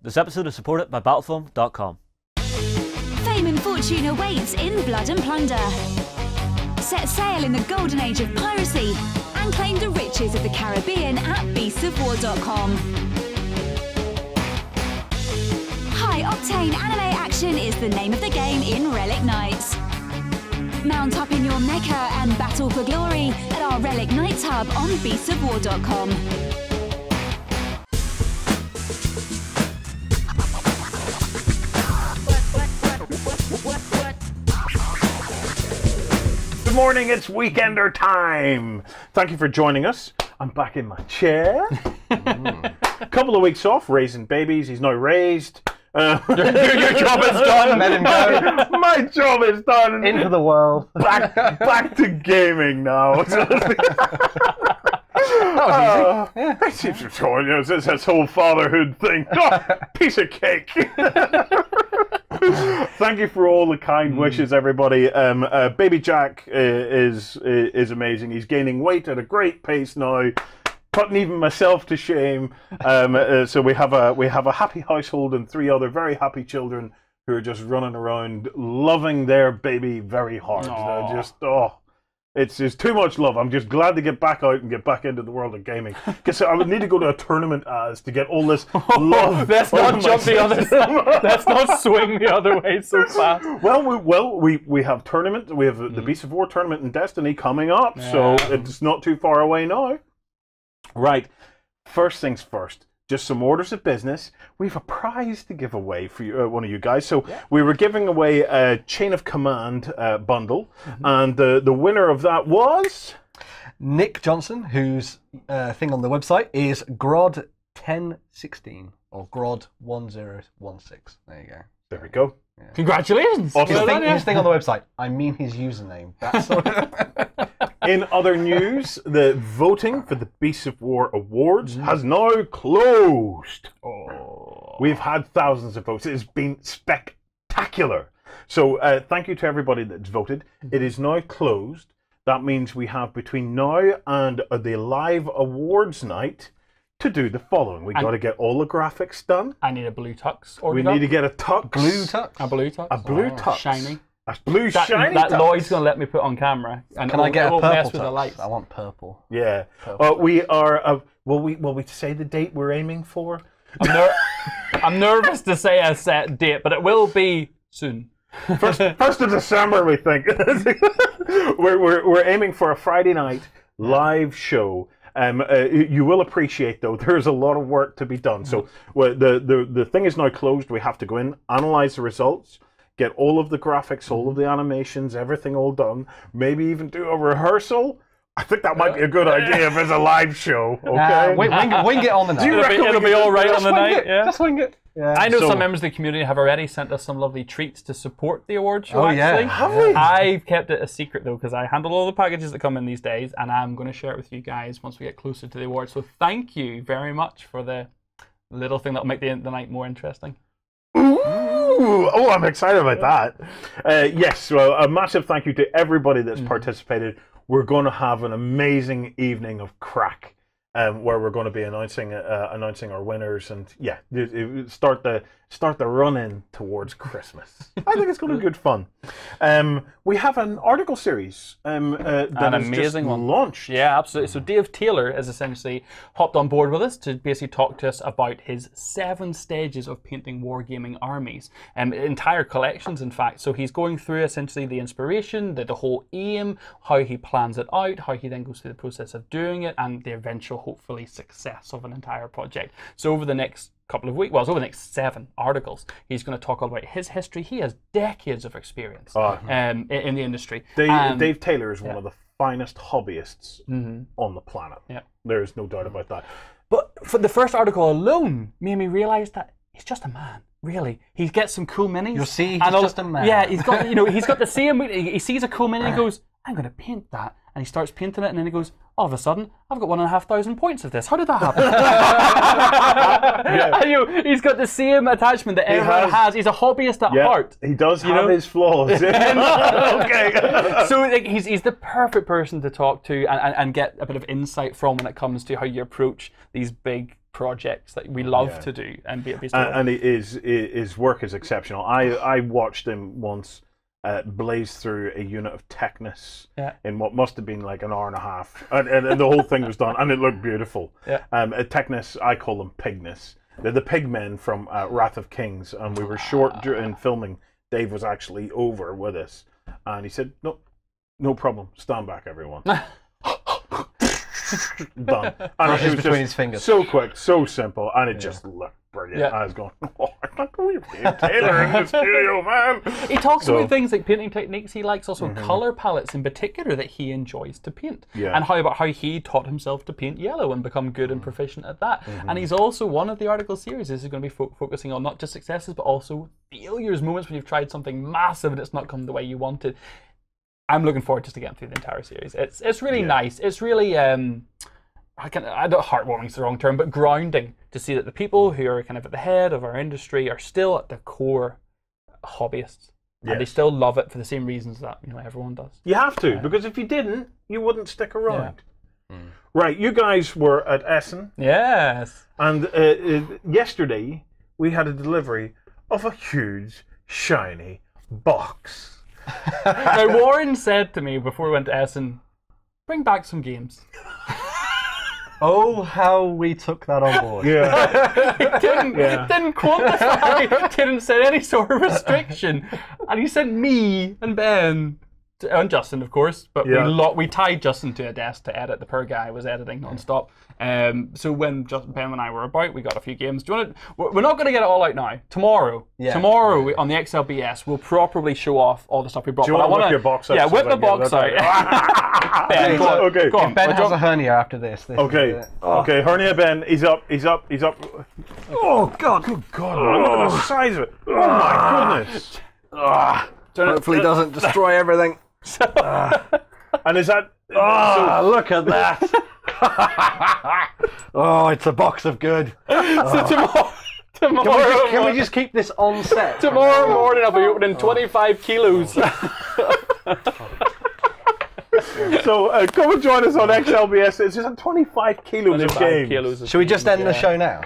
This episode is supported by Battlefilm.com. Fame and fortune awaits in Blood and Plunder. Set sail in the golden age of piracy and claim the riches of the Caribbean at beastsofwar.com. High-octane anime action is the name of the game in Relic Knights. Mount up in your mecha and battle for glory at our Relic Knights hub on beastsofwar.com. Good morning, it's Weekender time. Thank you for joining us. I'm back in my chair. Couple of weeks off, raising babies. He's now raised. Your job is done. Let him go. My job is done. Into the world. Back to gaming now. That was easy. It seems to show, you know, this whole fatherhood thing. Oh, piece of cake. Thank you for all the kind wishes, everybody. Baby Jack is amazing. He's gaining weight at a great pace now, putting even myself to shame. So we have a happy household and 3 other very happy children who are just running around loving their baby very hard. They're just it's just too much love. I'm just glad to get back out and get back into the world of gaming. Because I would need to go to a tournament to get all this love. Let's not jump the other side. Let's not swing the other way so fast. Well, we have tournament. We have the Beasts of War tournament in Destiny coming up, so it's not too far away now. Right. First things first. Just some orders of business. We have a prize to give away for you, one of you guys. So we were giving away a Chain of Command bundle, and the winner of that was Nick Johnson, whose thing on the website is Grod1016 or Grod1016. There you go. There we go. Yeah. Congratulations! His thing on the website. I mean his username. That's In other news, the voting for the Beasts of War Awards has now closed. We've had thousands of votes. It has been spectacular. So thank you to everybody that's voted. It is now closed. That means we have between now and the live awards night to do the following. We've got to get all the graphics done. I need a blue tux. We need to get a tux. blue tux. A blue tux. A blue tux. Shiny. A blue shiny that tux. Lloyd's going to let me put on camera. And Can I get a mess purple with the tux? lights. I want purple. Yeah. Purple We are. Will we say the date we're aiming for? I'm nervous to say a set date, but it will be soon. First of December, we think. we're aiming for a Friday night live show. You will appreciate, though, there's a lot of work to be done. So the thing is now closed. We have to go in, analyze the results, get all of the graphics, all of the animations, everything all done. Maybe even do a rehearsal. I think that might be a good idea if it's a live show. Okay, wing it on the night. It'll be all right on the night. Just wing it. Yeah. I know some members of the community have already sent us some lovely treats to support the award show. Oh, yeah. Actually, Have we? I've kept it a secret though because I handle all the packages that come in these days, and I'm going to share it with you guys once we get closer to the award. So thank you very much for the little thing that'll make the night more interesting. Ooh, oh, I'm excited about that. Yes, well, a massive thank you to everybody that's participated. We're going to have an amazing evening of crack. Where we're going to be announcing our winners, and start the run in towards Christmas. I think it's going to be good fun. We have an article series that is amazing just one. Launched. Yeah, absolutely. So Dave Taylor has essentially hopped on board with us to basically talk to us about his 7 stages of painting wargaming armies, entire collections, in fact. So he's going through essentially the inspiration, the whole aim, how he plans it out, how he then goes through the process of doing it, and the eventual, hopefully, success of an entire project. So over the next couple of weeks, well, it's over the next 7 articles, he's going to talk all about his history. He has decades of experience in the industry. Dave Taylor is one of the finest hobbyists on the planet. Yeah. There is no doubt about that. But for the first article alone made me realise that he's just a man. Really, he gets some cool minis. You'll see, he's just a man. Yeah, he's got he's got the same. He sees a cool mini and he goes, "I'm going to paint that," and he starts painting it, and then he goes, "All of a sudden, I've got 1,500 points of this. How did that happen?" And, he's got the same attachment that everyone has. He's a hobbyist at heart. He does have his flaws. Okay. So like, he's the perfect person to talk to and get a bit of insight from when it comes to how you approach these big projects that we love to do, and and his work is exceptional. I watched him once blaze through a unit of Technus in what must have been like an hour and a half, and the whole thing was done, and it looked beautiful. Technus, I call them Pignus. They're the pigmen from Wrath of Kings, and we were short in filming. Dave was actually over with us, and he said, no problem, stand back, everyone. Done. And it was between his fingers. So quick, so simple, and it just looked brilliant. I was going, I can't believe Dave Taylor in the studio, man. He talks about things like painting techniques he likes, also color palettes in particular that he enjoys to paint, and how he taught himself to paint yellow and become good and proficient at that. And he's also, one of the article series is going to be focusing on not just successes but also failures, moments when you've tried something massive and it's not come the way you wanted. I'm looking forward just to getting through the entire series. It's really nice. It's really heartwarming is the wrong term, but grounding to see that the people who are kind of at the head of our industry are still at the core hobbyists, and they still love it for the same reasons that everyone does. You have to, because if you didn't, you wouldn't stick around. Right, you guys were at Essen. Yes. And yesterday we had a delivery of a huge, shiny box. Now, Warren said to me before we went to Essen, bring back some games. Oh, how we took that on board. He didn't quantify, didn't set any sort of restriction. And he sent me and Ben, and Justin, of course, but we tied Justin to a desk to edit. The poor guy was editing non-stop. So when Ben and I were about, we got a few games. Do you want to, we're not going to get it all out now. Tomorrow, on the XLBS, we'll properly show off all the stuff we brought. Do you want to whip your box out? Yeah, whip the box out. Ben, go on. Ben has a hernia after this. Okay, hernia Ben, he's up. Oh, God. Good God. Look at the size of it. Oh, my goodness. Hopefully it doesn't destroy everything. And is that... look at that. Oh, it's a box of good. So tomorrow can we just keep this on set? Tomorrow morning I'll be opening 25 kilos. So come and join us on XLBS. It's just 25 kilos of games. Should we just end the show now?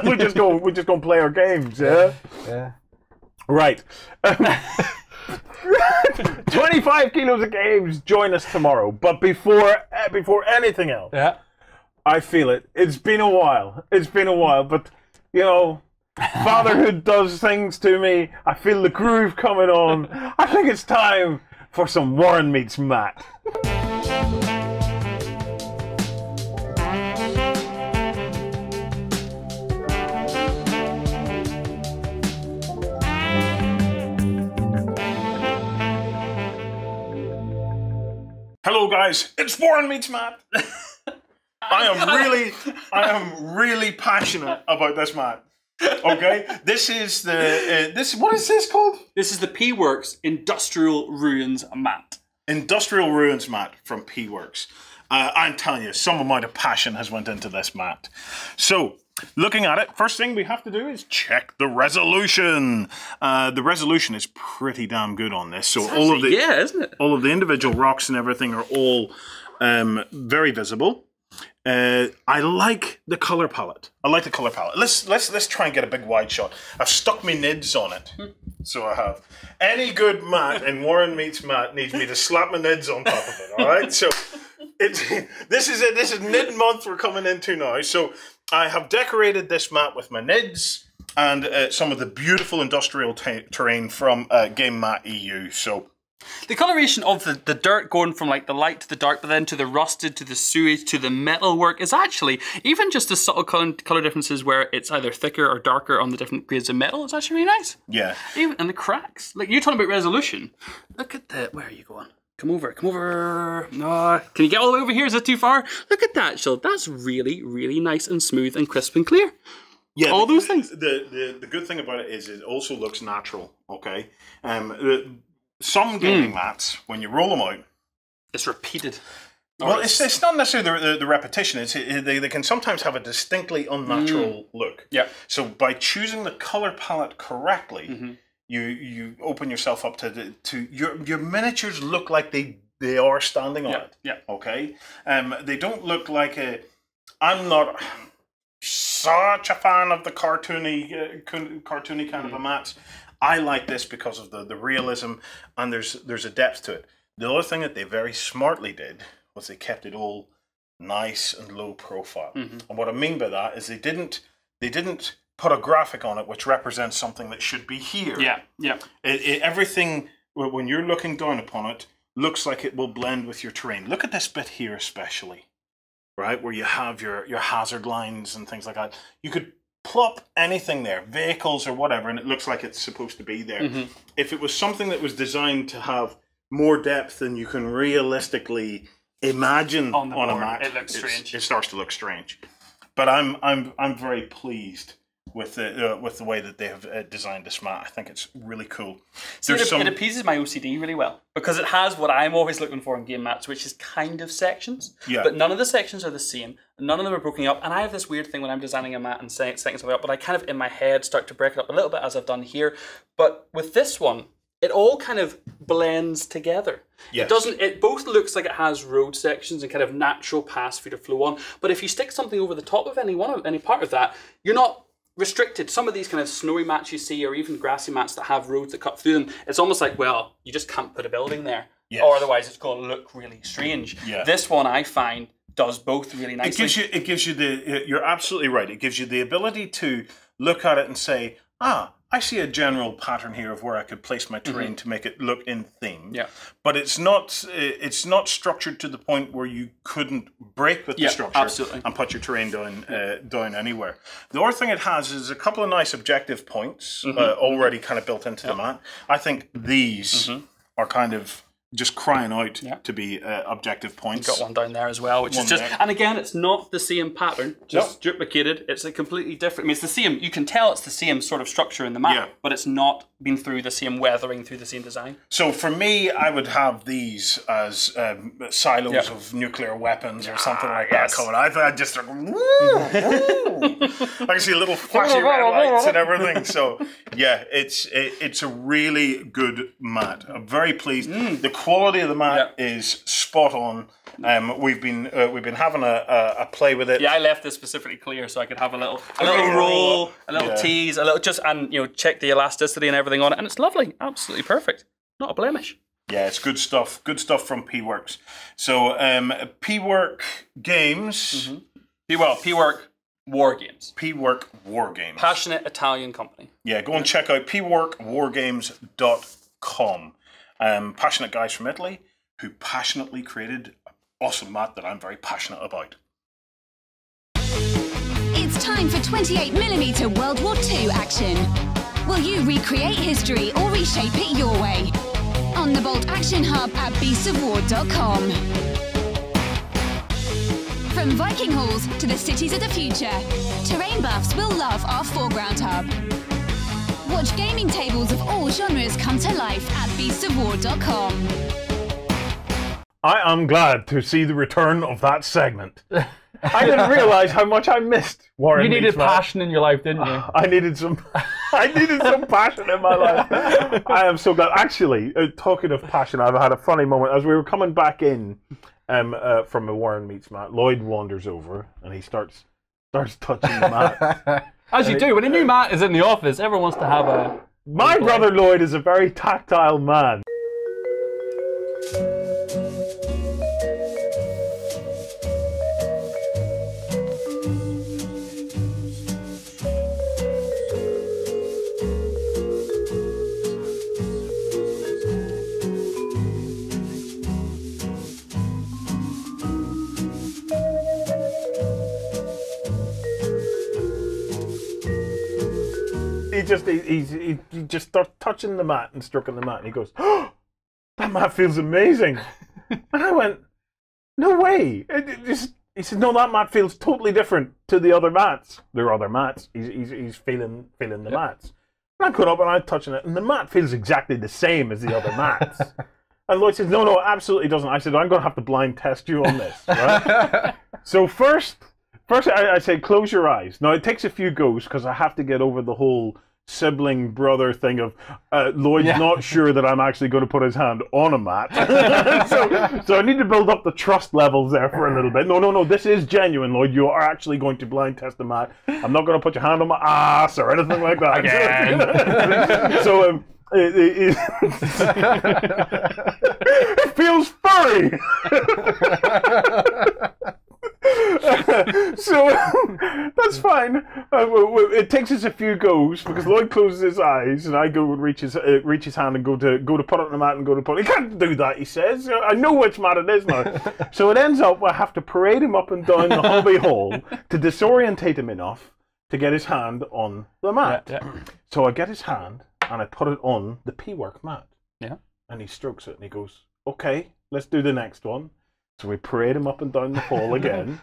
we just go and play our games, yeah? Yeah. Right. 25 kilos of games. Join us tomorrow. But before anything else, I feel it. It's been a while. But fatherhood does things to me. I feel the groove coming on. I think it's time for some Warren Meets Matt. Hello guys, it's Warren Meets Matt. I am really passionate about this mat. Okay, this is what is this called? This is the P-Works Industrial Ruins mat. Industrial Ruins mat from P-Works. I'm telling you, some amount of passion has went into this mat. So, looking at it, first thing we have to do is check the resolution. The resolution is pretty damn good on this. So isn't it? All of the individual rocks and everything are all very visible. I like the color palette. Let's try and get a big wide shot. I've stuck my nids on it. So I have. Any good mat in Warren Meets Matt needs me to slap my nids on top of it. All right. So this is it. This is nid month we're coming into now. So I have decorated this mat with my nids and some of the beautiful industrial terrain from Game Mat EU. So the coloration of the dirt going from like the light to the dark, but then to the rusted, to the sewage, to the metal work is actually, even just the subtle color differences where it's either thicker or darker on the different grades of metal, it's actually really nice. Yeah. Even and the cracks. Like you're talking about resolution. Look at that. Where are you going? Come over. No. Can you get all the way over here? Is that too far? Look at that, Shil. That's really, really nice and smooth and crisp and clear. Yeah, all those things. The good thing about it is it also looks natural. Okay. Some gaming mats, when you roll them out, it's repeated. Well, it's not necessarily the repetition. They can sometimes have a distinctly unnatural look. Yeah. So by choosing the color palette correctly, you open yourself up to your miniatures look like they are standing on it. Yeah. Okay. They don't look like I'm not such a fan of the cartoony kind of a mats. I like this because of the realism, and there's a depth to it. The other thing that they very smartly did was they kept it all nice and low profile. And what I mean by that is they didn't put a graphic on it which represents something that should be here. Yeah. Everything, when you're looking down upon it, looks like it will blend with your terrain. Look at this bit here especially, right, where you have your hazard lines and things like that. You could plop anything there, vehicles or whatever, and it looks like it's supposed to be there. If it was something that was designed to have more depth than you can realistically imagine on a map, it looks strange. It starts to look strange. But I'm very pleased with the way that they have designed this mat. I think it's really cool. It appeases my OCD really well, because it has what I'm always looking for in game mats, which is kind of sections. But none of the sections are the same. None of them are broken up. And I have this weird thing when I'm designing a mat and setting something up, but I kind of in my head start to break it up a little bit, as I've done here. But with this one, it all kind of blends together. Yes. It doesn't. It both looks like it has road sections and kind of natural paths for you to flow on. But if you stick something over the top of any part of that, you're not restricted. Some of these kind of snowy mats you see, or even grassy mats that have roads that cut through them, it's almost like, well, you just can't put a building there, or otherwise it's going to look really strange. This one, I find, does both really nicely. It gives you the. You're absolutely right. It gives you the ability to look at it and say, I see a general pattern here of where I could place my terrain to make it look in theme. But it's not structured to the point where you couldn't break with the structure and put your terrain down anywhere. The other thing it has is a couple of nice objective points already kind of built into the mat. I think these are kind of just crying out to be objective points. You've got one down there as well, which is just, and again, it's not the same pattern, just duplicated. It's a completely different, I mean, it's the same, you can tell it's the same sort of structure in the map, but it's not been through the same weathering, through the same design. So for me, I would have these as silos of nuclear weapons or something like that coming. I just like, woo, woo. I can see little flashy red lights and everything. So yeah, it's a really good mat. I'm very pleased. The quality of the mat is spot on. We've been having a play with it. Yeah, I left this specifically clear so I could have a little roll, a little tease, a little and check the elasticity and everything on it, and it's lovely, absolutely perfect, not a blemish. Yeah, it's good stuff. Good stuff from P-Works. So P-Work Games. P-Work Wargames. P-Work Wargames. Passionate Italian company. Yeah, go and check out pworkwargames.com. Passionate guys from Italy who passionately created an awesome mat that I'm very passionate about. It's time for 28mm World War II action. Will you recreate history or reshape it your way? On the Bolt Action Hub at beastsofwar.com. From Viking halls to the cities of the future, terrain buffs will love our foreground hub. Watch gaming tables of all genres come to life at beastsofwar.com. I am glad to see the return of that segment. I didn't realise how much I missed Warren. You needed Meats, passion in your life, didn't you? I needed some passion in my life. I am so glad. Actually, talking of passion, I've had a funny moment. As we were coming back in from a Warren Meats mat, Lloyd wanders over and he starts touching the mat. As you do. When a new mat is in the office, everyone wants to have a... My brother Lloyd is a very tactile man. He just starts touching the mat and stroking the mat, and he goes, "Oh, that mat feels amazing." And I went, "No way!" He said, "No, that mat feels totally different to the other mats. There are other mats. He's feeling the mats." And I got up and I'm touching it, and the mat feels exactly the same as the other mats. And Lloyd says, "No, absolutely doesn't." I said, "I'm going to have to blind test you on this." Right? So first I say, close your eyes. Now, it takes a few goes because I have to get over the whole sibling brother thing of Lloyd's not sure that I'm actually going to put his hand on a mat. so I need to build up the trust levels there for a little bit. No, this is genuine, Lloyd. You are actually going to blind test the mat. I'm not going to put your hand on my ass or anything like that. Again. So it feels furry. So that's fine. It takes us a few goes because Lloyd closes his eyes and I go and reach his hand and go to put it on the mat and go to put it. He can't do that, he says. I know which mat it is now. So it ends up I have to parade him up and down the hobby hall to disorientate him enough to get his hand on the mat. So I get his hand and I put it on the P-Work mat. Yeah. And he strokes it and he goes, "Okay, let's do the next one." So we parade him up and down the hall again.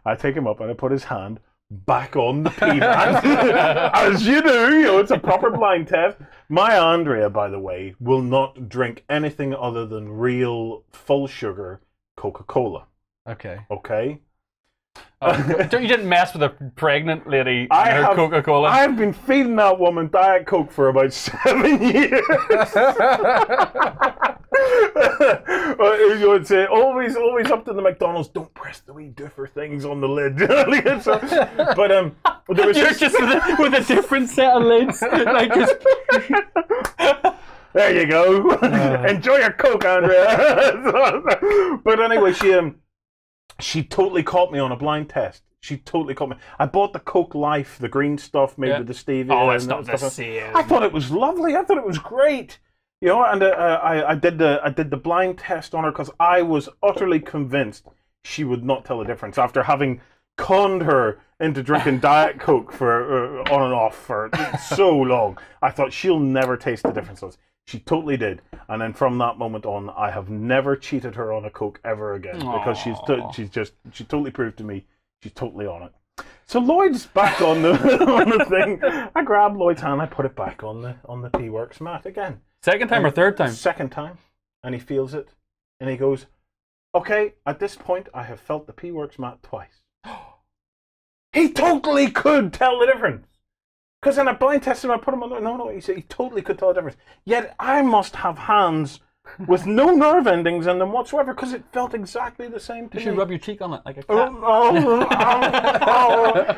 I take him up and I put his hand back on the P-mat. As you do, it's a proper blind test. My Andrea, by the way, will not drink anything other than real full sugar Coca-Cola. Okay? You didn't mess with a pregnant lady and her Coca-Cola? I've been feeding that woman Diet Coke for about 7 years. You would say, always up to the McDonald's, don't press the wee differ things on the lid. But there was You're just with a different set of lids. Like just... There you go. Enjoy your Coke, Andrea. But anyway, she totally caught me on a blind test. She totally caught me. I bought the Coke Life, the green stuff made with the stevia. Oh, it's not the same. I thought it was lovely. I thought it was great. You know, and I did the blind test on her because I was utterly convinced she would not tell the difference after having conned her into drinking Diet Coke for on and off for so long. I thought she'll never taste the differences. She totally did, and then from that moment on, I have never cheated her on a Coke ever again because she totally proved to me she's totally on it. So Lloyd's back on the thing. I grabbed Lloyd's hand, I put it back on the P-Works mat again. Second time or third time? Second time, and he feels it, and he goes, "Okay, at this point, I have felt the P-Works mat twice." He totally could tell the difference. Because in a blind test, I put him on. No, he said he totally could tell the difference. Yet I must have hands with no nerve endings in them whatsoever, because it felt exactly the same to me. You should rub your cheek on it like a cat.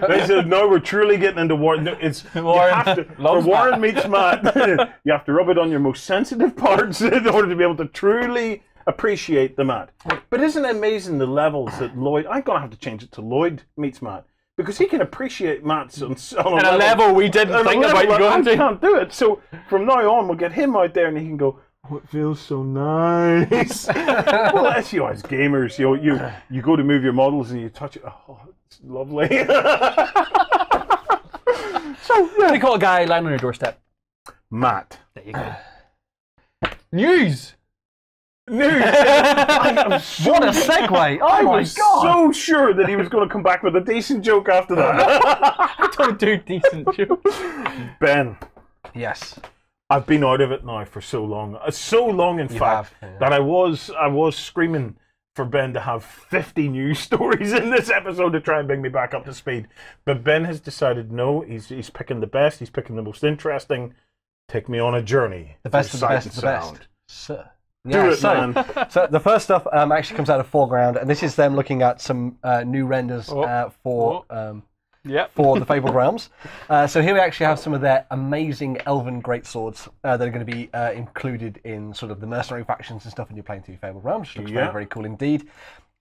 They said, "No, we're truly getting into war." No, for Warren Meets Matt, you have to rub it on your most sensitive parts in order to be able to truly appreciate the mat. But isn't it amazing the levels that Lloyd? I'm gonna have to change it to Lloyd Meets Matt. Because he can appreciate mats on a level we didn't think about going to. I can't do it. So from now on, we'll get him out there and he can go, "Oh, it feels so nice." Well, as you as gamers, you go to move your models and you touch it. Oh, it's lovely. So What do you call a guy lying on your doorstep? Matt. There you go. News. What a segue! Oh I my was god! so sure that he was going to come back with a decent joke after that. I don't do decent jokes. Ben. Yes. I've been out of it now for so long. So long, in fact, that I was screaming for Ben to have 50 news stories in this episode to try and bring me back up to speed. But Ben has decided no, he's picking the best, he's picking the most interesting. Take me on a journey. The best of the best of the best. Sir. Yeah, man. So the first stuff actually comes out of Foreground, and this is them looking at some new renders for the Fabled Realms. So here we actually have some of their amazing elven greatswords that are going to be included in sort of the mercenary factions and stuff when you're playing through Fabled Realms, which looks very, very cool indeed.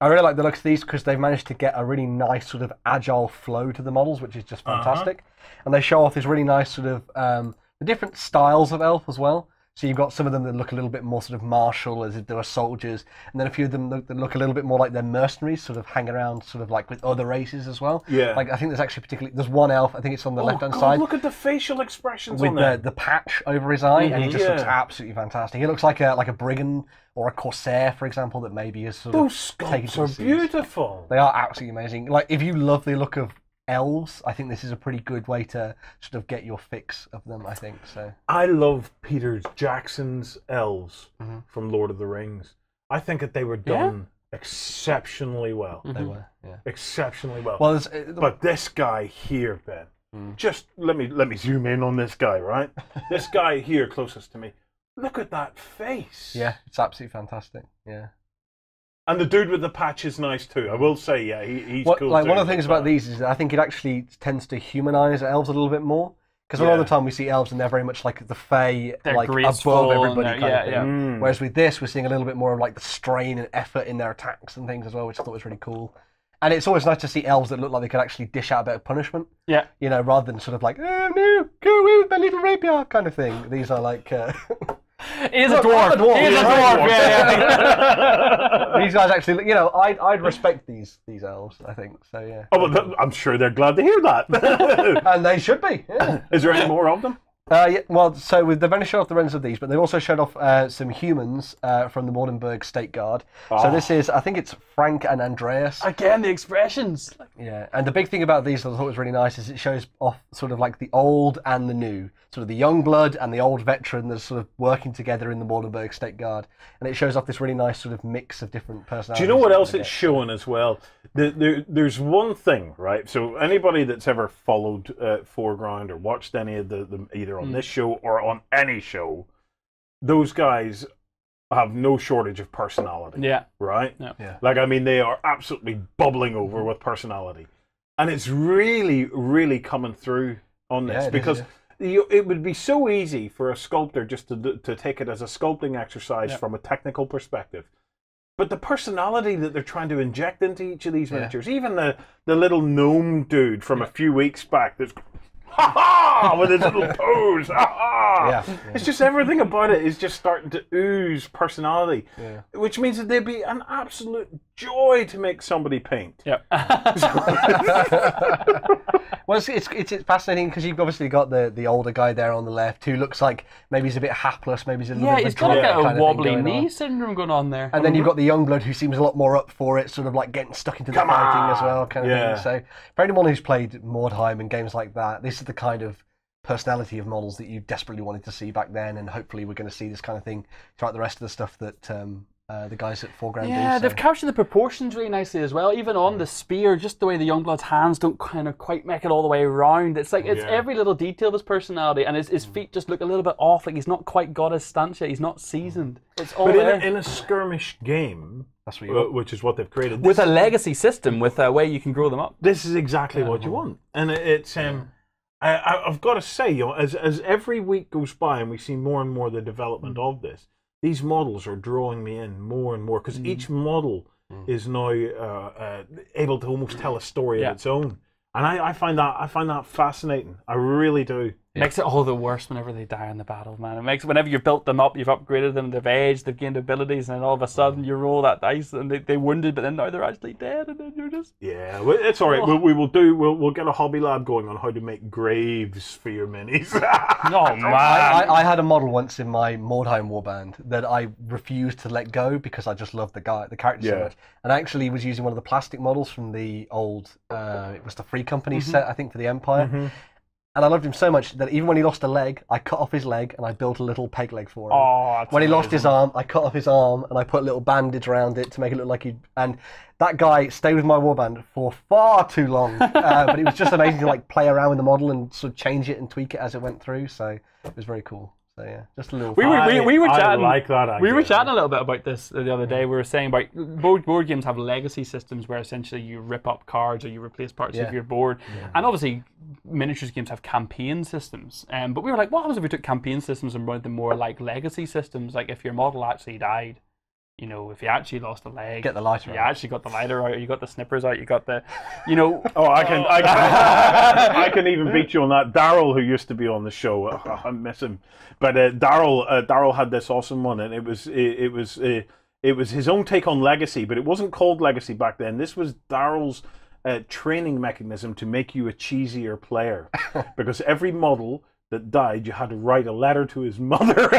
I really like the looks of these because they've managed to get a really nice sort of agile flow to the models, which is just fantastic. And they show off this really nice sort of the different styles of elf as well. So you've got some of them that look a little bit more sort of martial, as if they were soldiers, and then a few of them that look a little bit more like they're mercenaries, sort of hang around sort of like with other races as well. Yeah. Like I think there's actually there's one elf, I think it's on the left-hand side. Look at the facial expressions with on there. the patch over his eye, and he just looks absolutely fantastic. He looks like a brigand or a corsair, for example, that maybe is sort Those of sculpts are beautiful. They are absolutely amazing. Like if you love the look of elves, I think this is a pretty good way to sort of get your fix of them, I think. So I love Peter Jackson's elves from Lord of the Rings. I think that they were done exceptionally well. They were, exceptionally well. Well, but this guy here, Ben, Just let me zoom in on this guy, right? This guy here closest to me. Look at that face. Yeah, it's absolutely fantastic. Yeah. And the dude with the patch is nice too. I will say, yeah, he's cool. Like too. one of the things about these is that I think it actually tends to humanize elves a little bit more. Because a lot of the time we see elves and they're very much like the Fae, They're like graceful above everybody kind of thing. yeah. Whereas with this, we're seeing a little bit more of like the strain and effort in their attacks and things as well, which I thought was really cool. And it's always nice to see elves that look like they could actually dish out a bit of punishment. Yeah. You know, rather than sort of like, oh no, go away with my little rapier kind of thing. These are like... He's a dwarf. He's a dwarf. Yeah. These guys actually, you know, I'd respect these elves, I think. So, yeah. Oh, well, I'm sure they're glad to hear that. And they should be, yeah. Is there any more of them? Yeah, well, so they've only showed off the renders of these, but they've also showed off some humans from the Mordenberg State Guard. Oh. So this is, I think it's Frank and Andreas. Again, the expressions. Yeah, and the big thing about these that I thought was really nice is it shows off sort of like the old and the new, sort of the young blood and the old veteran that's sort of working together in the Mordenberg State Guard. And it shows off this really nice sort of mix of different personalities. Do you know what else it's showing as well? There's one thing, right? So anybody that's ever followed Foreground or watched any of them either on this show or on any show, those guys have no shortage of personality. Yeah. Right? Yeah. Like, I mean, they are absolutely bubbling over with personality. And it's really, really coming through on this because it would be so easy for a sculptor just to take it as a sculpting exercise from a technical perspective. But the personality that they're trying to inject into each of these miniatures, even the little gnome dude from a few weeks back that's ha-ha! With his little pose, ha-ha! Yeah. It's just everything about it is just starting to ooze personality, which means that they'd be an absolute joy to make somebody paint. Yeah. Well, it's fascinating because you've obviously got the older guy there on the left who looks like maybe he's a bit hapless, maybe he's a little bit he's got like a wobbly knee syndrome going on there. And then you've got the young blood who seems a lot more up for it, sort of like getting stuck into the fighting as well, kind of thing. So for anyone who's played Mordheim and games like that, this is the kind of personality of models that you desperately wanted to see back then, and hopefully we're going to see this kind of thing throughout the rest of the stuff that the guys at Foreground do. Yeah, they've captured the proportions really nicely as well. Even on the spear, just the way the Youngblood's hands don't kind of quite make it all the way around. It's like it's every little detail of his personality, and his feet just look a little bit off. Like he's not quite got his stance yet. He's not seasoned. It's all there. But in a skirmish game, that's what which is what they've created, with a legacy system, with a way you can grow them up. This is exactly what you want, and it's. I've got to say, you know, as every week goes by and we see more and more the development of this, these models are drawing me in more and more because each model is now able to almost tell a story of its own, and I find that fascinating. I really do. It makes it all the worse whenever they die in the battle, man. It makes whenever you've built them up, you've upgraded them, they've aged, they've gained abilities, and then all of a sudden you roll that dice and they wounded, but then now they're actually dead, and then you're just well, it's all right. We'll get a hobby lab going on how to make graves for your minis. Oh man! I had a model once in my Mordheim warband that I refused to let go because I just loved the character so much, and I actually was using one of the plastic models from the old it was the Free Company set, I think, for the Empire. And I loved him so much that even when he lost a leg, I cut off his leg and I built a little peg leg for him. Oh, when he lost his arm, I cut off his arm and I put a little bandage around it to make it look like he. And that guy stayed with my warband for far too long. But it was just amazing to like play around with the model and sort of change it and tweak it as it went through. So it was very cool. So yeah, just a little. We were chatting. I like that idea. We were chatting a little bit about this the other day. We were saying about board games have legacy systems where essentially you rip up cards or you replace parts of your board, and obviously miniatures games have campaign systems. But we were like, what happens if we took campaign systems and made them more like legacy systems? Like if your model actually died. You know, if you actually lost a leg, get the lighter. You actually got the lighter out, or you got the snippers out. You got the, you know. I can even beat you on that. Daryl, who used to be on the show, I miss him. But Daryl had this awesome one, and it was his own take on Legacy, but it wasn't called Legacy back then. This was Daryl's training mechanism to make you a cheesier player, because every model that died, you had to write a letter to his mother.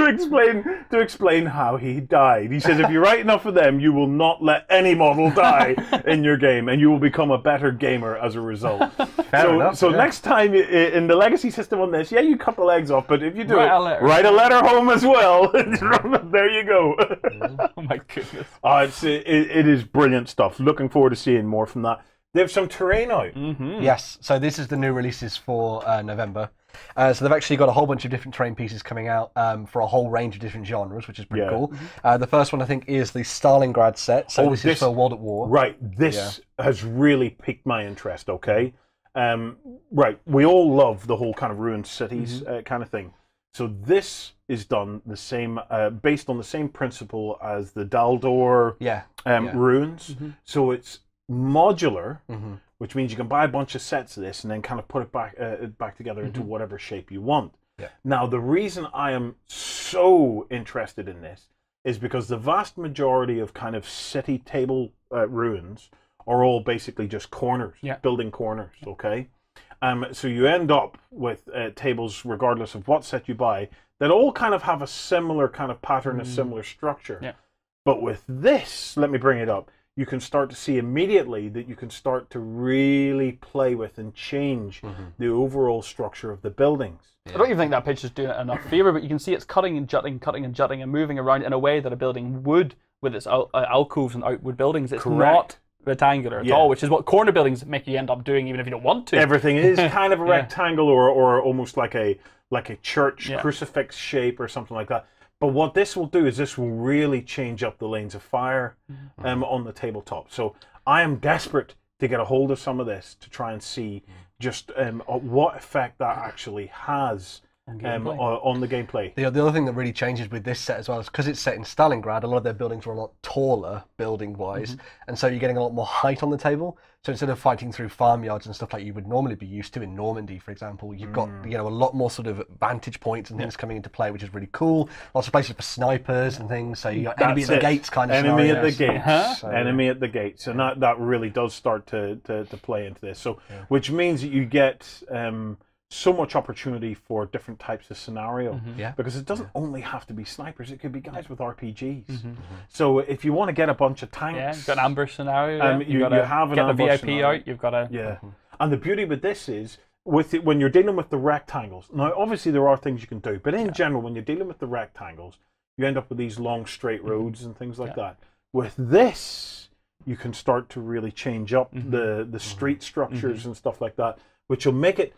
to explain how he died. He says, if you write enough of them, you will not let any model die in your game, and you will become a better gamer as a result. So next time in the legacy system on this, you cut the legs off, but if you do write a letter home as well. There you go. Oh my goodness. It is brilliant stuff. Looking forward to seeing more from that. They have some terrain out. Yes, so this is the new releases for November. So they've actually got a whole bunch of different terrain pieces coming out for a whole range of different genres, which is pretty cool. The first one, I think, is the Stalingrad set. So this is for World at War. Right, this has really piqued my interest, okay? Right, we all love the whole kind of ruined cities kind of thing. So this is done the same, based on the same principle as the Daldor ruins. So it's modular, which means you can buy a bunch of sets of this and then kind of put it back together into whatever shape you want. Now, the reason I am so interested in this is because the vast majority of kind of city table ruins are all basically just corners, building corners, okay? So you end up with tables, regardless of what set you buy, that all kind of have a similar kind of pattern, a similar structure. But with this, let me bring it up, you can start to see immediately that you can start to really play with and change the overall structure of the buildings. I don't even think that picture's doing it enough favor, but you can see it's cutting and jutting, and moving around in a way that a building would with its alcoves and outward buildings. It's not rectangular at all, which is what corner buildings make you end up doing even if you don't want to. Everything is kind of a rectangle or almost like a church crucifix shape or something like that. But what this will do is this will really change up the lanes of fire on the tabletop. So I am desperate to get a hold of some of this to try and see just what effect that actually has on the gameplay. The other thing that really changes with this set as well is because it's set in Stalingrad, a lot of their buildings are a lot taller building-wise, and so you're getting a lot more height on the table. So instead of fighting through farmyards and stuff like you would normally be used to in Normandy, for example, you've got a lot more sort of vantage points and things coming into play, which is really cool. Lots of places for snipers and things. So you got enemy at the gates kind of enemy scenarios. At the gates, so, enemy at the gates, and that really does start to play into this. So which means that you get so much opportunity for different types of scenario, because it doesn't only have to be snipers, it could be guys with RPGs. So if you want to get a bunch of tanks, you've got an ambush scenario, you have an get the VIP scenario out, you've got to... And the beauty with this is, when you're dealing with the rectangles, now obviously there are things you can do, but in general, when you're dealing with the rectangles, you end up with these long straight roads and things like that. With this, you can start to really change up the street structures and stuff like that, which will make it,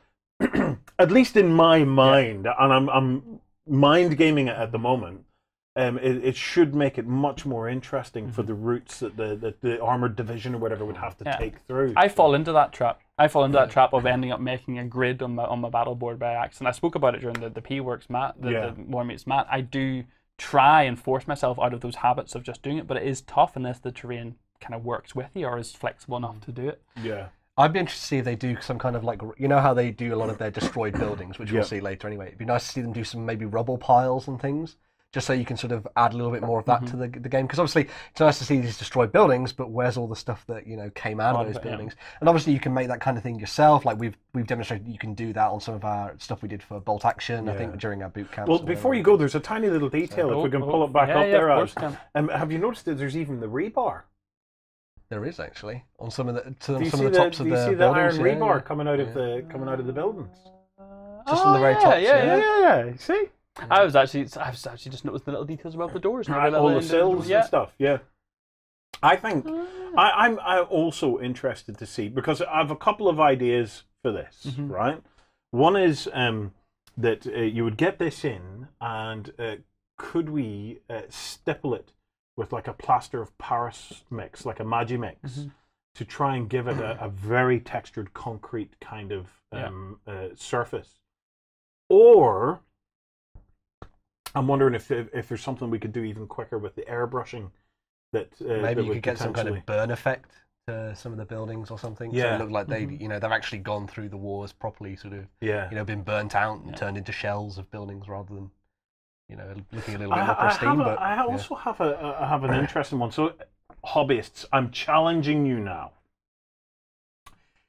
at least in my mind, and I'm mind gaming it at the moment, it should make it much more interesting for the routes that the armored division or whatever would have to take through. I fall into that trap. I fall into that trap of ending up making a grid on my battle board by accident. I spoke about it during the P-Works mat, the War Meets mat. I do try and force myself out of those habits of just doing it, but it is tough unless the terrain kind of works with you or is flexible enough to do it. I'd be interested to see if they do some kind of like, you know how they do a lot of their destroyed buildings, which we'll see later anyway. It'd be nice to see them do some maybe rubble piles and things, just so you can sort of add a little bit more of that to the game. Because obviously it's nice to see these destroyed buildings, but where's all the stuff that came out of those buildings? And obviously you can make that kind of thing yourself. Like we've demonstrated you can do that on some of our stuff we did for Bolt Action. I think during our boot camps. Well, before you go, there's a tiny little detail if we can pull it back up there. Have you noticed that there's even the rebar? There is actually on some of the tops of the buildings. Do you see the iron rebar coming out of the buildings? Just on the very top. Yeah. See. I've actually just noticed the little details about the doors, all the sills and stuff. Yeah, I think I'm also interested to see, because I have a couple of ideas for this. Right, one is that you would get this in, and could we stipple it with like a plaster of Paris mix, like a Magimix, to try and give it a very textured concrete kind of surface, or I'm wondering if there's something we could do even quicker with the airbrushing. That maybe that you could get some kind of burn effect to some of the buildings or something. So it looked like they've actually gone through the wars properly, sort of been burnt out and turned into shells of buildings rather than looking a little bit more pristine. But I also have an interesting one. So hobbyists, I'm challenging you now.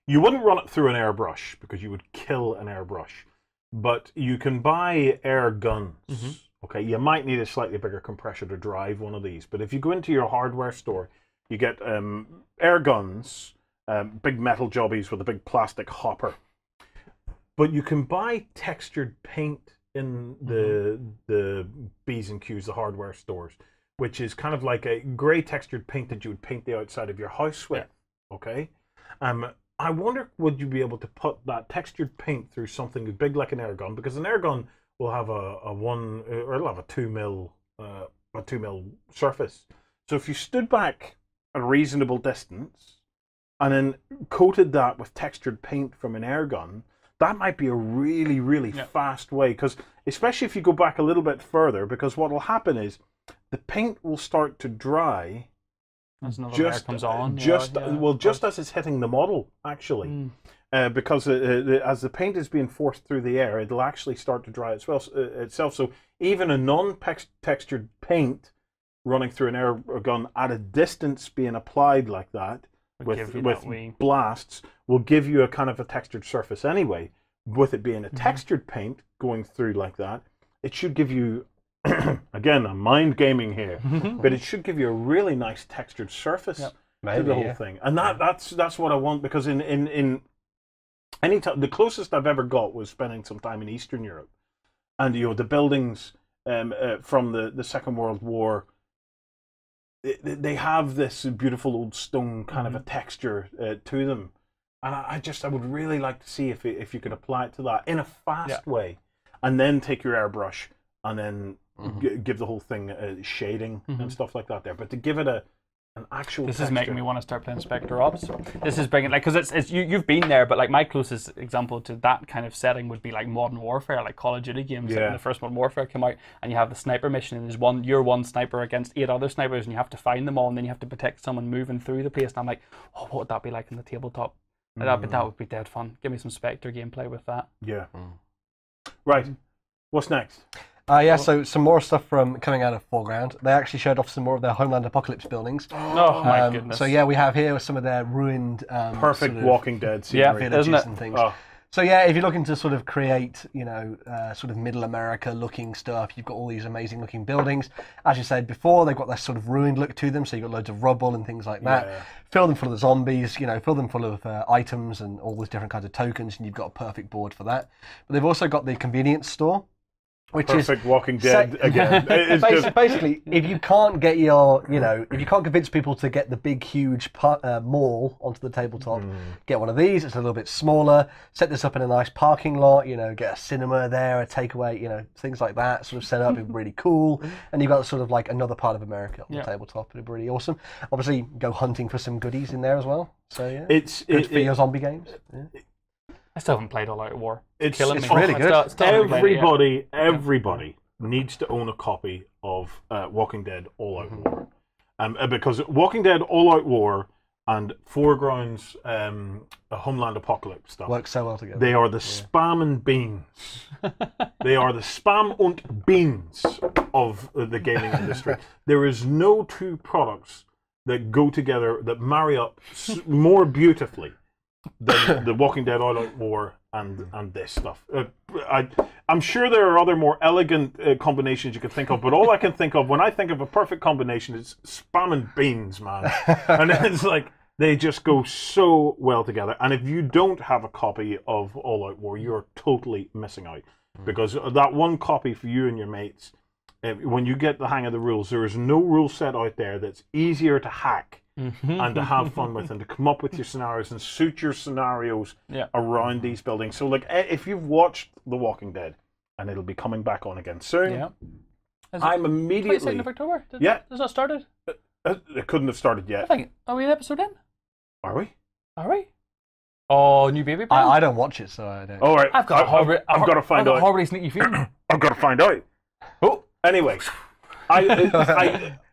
You wouldn't run it through an airbrush because you would kill an airbrush, but you can buy air guns. Okay, you might need a slightly bigger compressor to drive one of these, but if you go into your hardware store, you get air guns, big metal jobbies with a big plastic hopper. But you can buy textured paint in the B's and Q's, the hardware stores, which is kind of like a grey textured paint that you would paint the outside of your house with. Okay, I wonder, would you be able to put that textured paint through something big like an air gun? Because an air gun will have it'll have a 2mm surface. So if you stood back a reasonable distance and then coated that with textured paint from an air gun, that might be a really, really fast way. Because especially if you go back a little bit further, because what will happen is the paint will start to dry as another layer comes on. Just as it's hitting the model, actually. Because as the paint is being forced through the air, it'll actually start to dry itself. So even a non-textured paint running through an air gun at a distance being applied like that, with blasts, will give you a kind of a textured surface anyway. With it being a textured paint going through like that, it should give you, again, I'm mind gaming here, but it should give you a really nice textured surface to the whole thing. And that's what I want, because in any time, the closest I've ever got was spending some time in Eastern Europe, and the buildings from the Second World War. They have this beautiful old stone kind of a texture to them, and I would really like to see if you could apply it to that in a fast way, and then take your airbrush and then give the whole thing shading and stuff like that there. But to give it an actual this texture. is making me want to start playing Spectre Ops. This is bringing, like, because it's you've been there, but like my closest example to that kind of setting would be like Modern Warfare, like Call of Duty games. Like when the first Modern Warfare came out, and you have the sniper mission, and you're one sniper against 8 other snipers, and you have to find them all, and then you have to protect someone moving through the place. And I'm like, oh, what would that be like in the tabletop? That would be dead fun. Give me some Spectre gameplay with that. Yeah. Right. What's next? So some more stuff from coming out of Foreground. They actually showed off some more of their Homeland Apocalypse buildings. Oh my goodness! So we have here some of their ruined, perfect sort of Walking Dead scenery, villages and things. So if you're looking to sort of create, sort of Middle America looking stuff, you've got all these amazing looking buildings. As you said before, they've got that sort of ruined look to them. So you've got loads of rubble and things like that. Fill them full of zombies, fill them full of items and all these different kinds of tokens, and you've got a perfect board for that. But they've also got the convenience store, which perfect is Walking Dead again. Basically, if you can't get if you can't convince people to get the big, huge mall onto the tabletop, get one of these. It's a little bit smaller. Set this up in a nice parking lot. Get a cinema there, a takeaway. Things like that. Sort of set up. It'd be really cool. And you've got sort of like another part of America on the tabletop. It'd be really awesome. Obviously, go hunting for some goodies in there as well. So it's good for your zombie games. I still haven't played All Out War. It's really good. Everybody needs to own a copy of Walking Dead All Out War. Because Walking Dead All Out War and Foreground's Homeland Apocalypse stuff work so well together. They are the spam and beans. They are the spam und beans of the gaming industry. There is no two products that go together, that marry up more beautifully the Walking Dead All Out War and this stuff. I'm sure there are other more elegant combinations you could think of, but all I can think of when I think of a perfect combination is spam and beans, man. And it's like they just go so well together. And if you don't have a copy of All Out War, you're totally missing out, because that one copy for you and your mates, when you get the hang of the rules, there is no rule set out there that's easier to hack and to have fun with, and to come up with your scenarios and suit your scenarios around these buildings. So, like, if you've watched The Walking Dead, and it'll be coming back on again soon, I'm immediately... 22nd of October? Has that started? It couldn't have started yet. Are we an episode in? Are we? Are we? Oh, new baby plan? I don't watch it, so I don't... All right. I've got to find out. a horribly sneaky feeling. I've got to find out. Oh, anyway.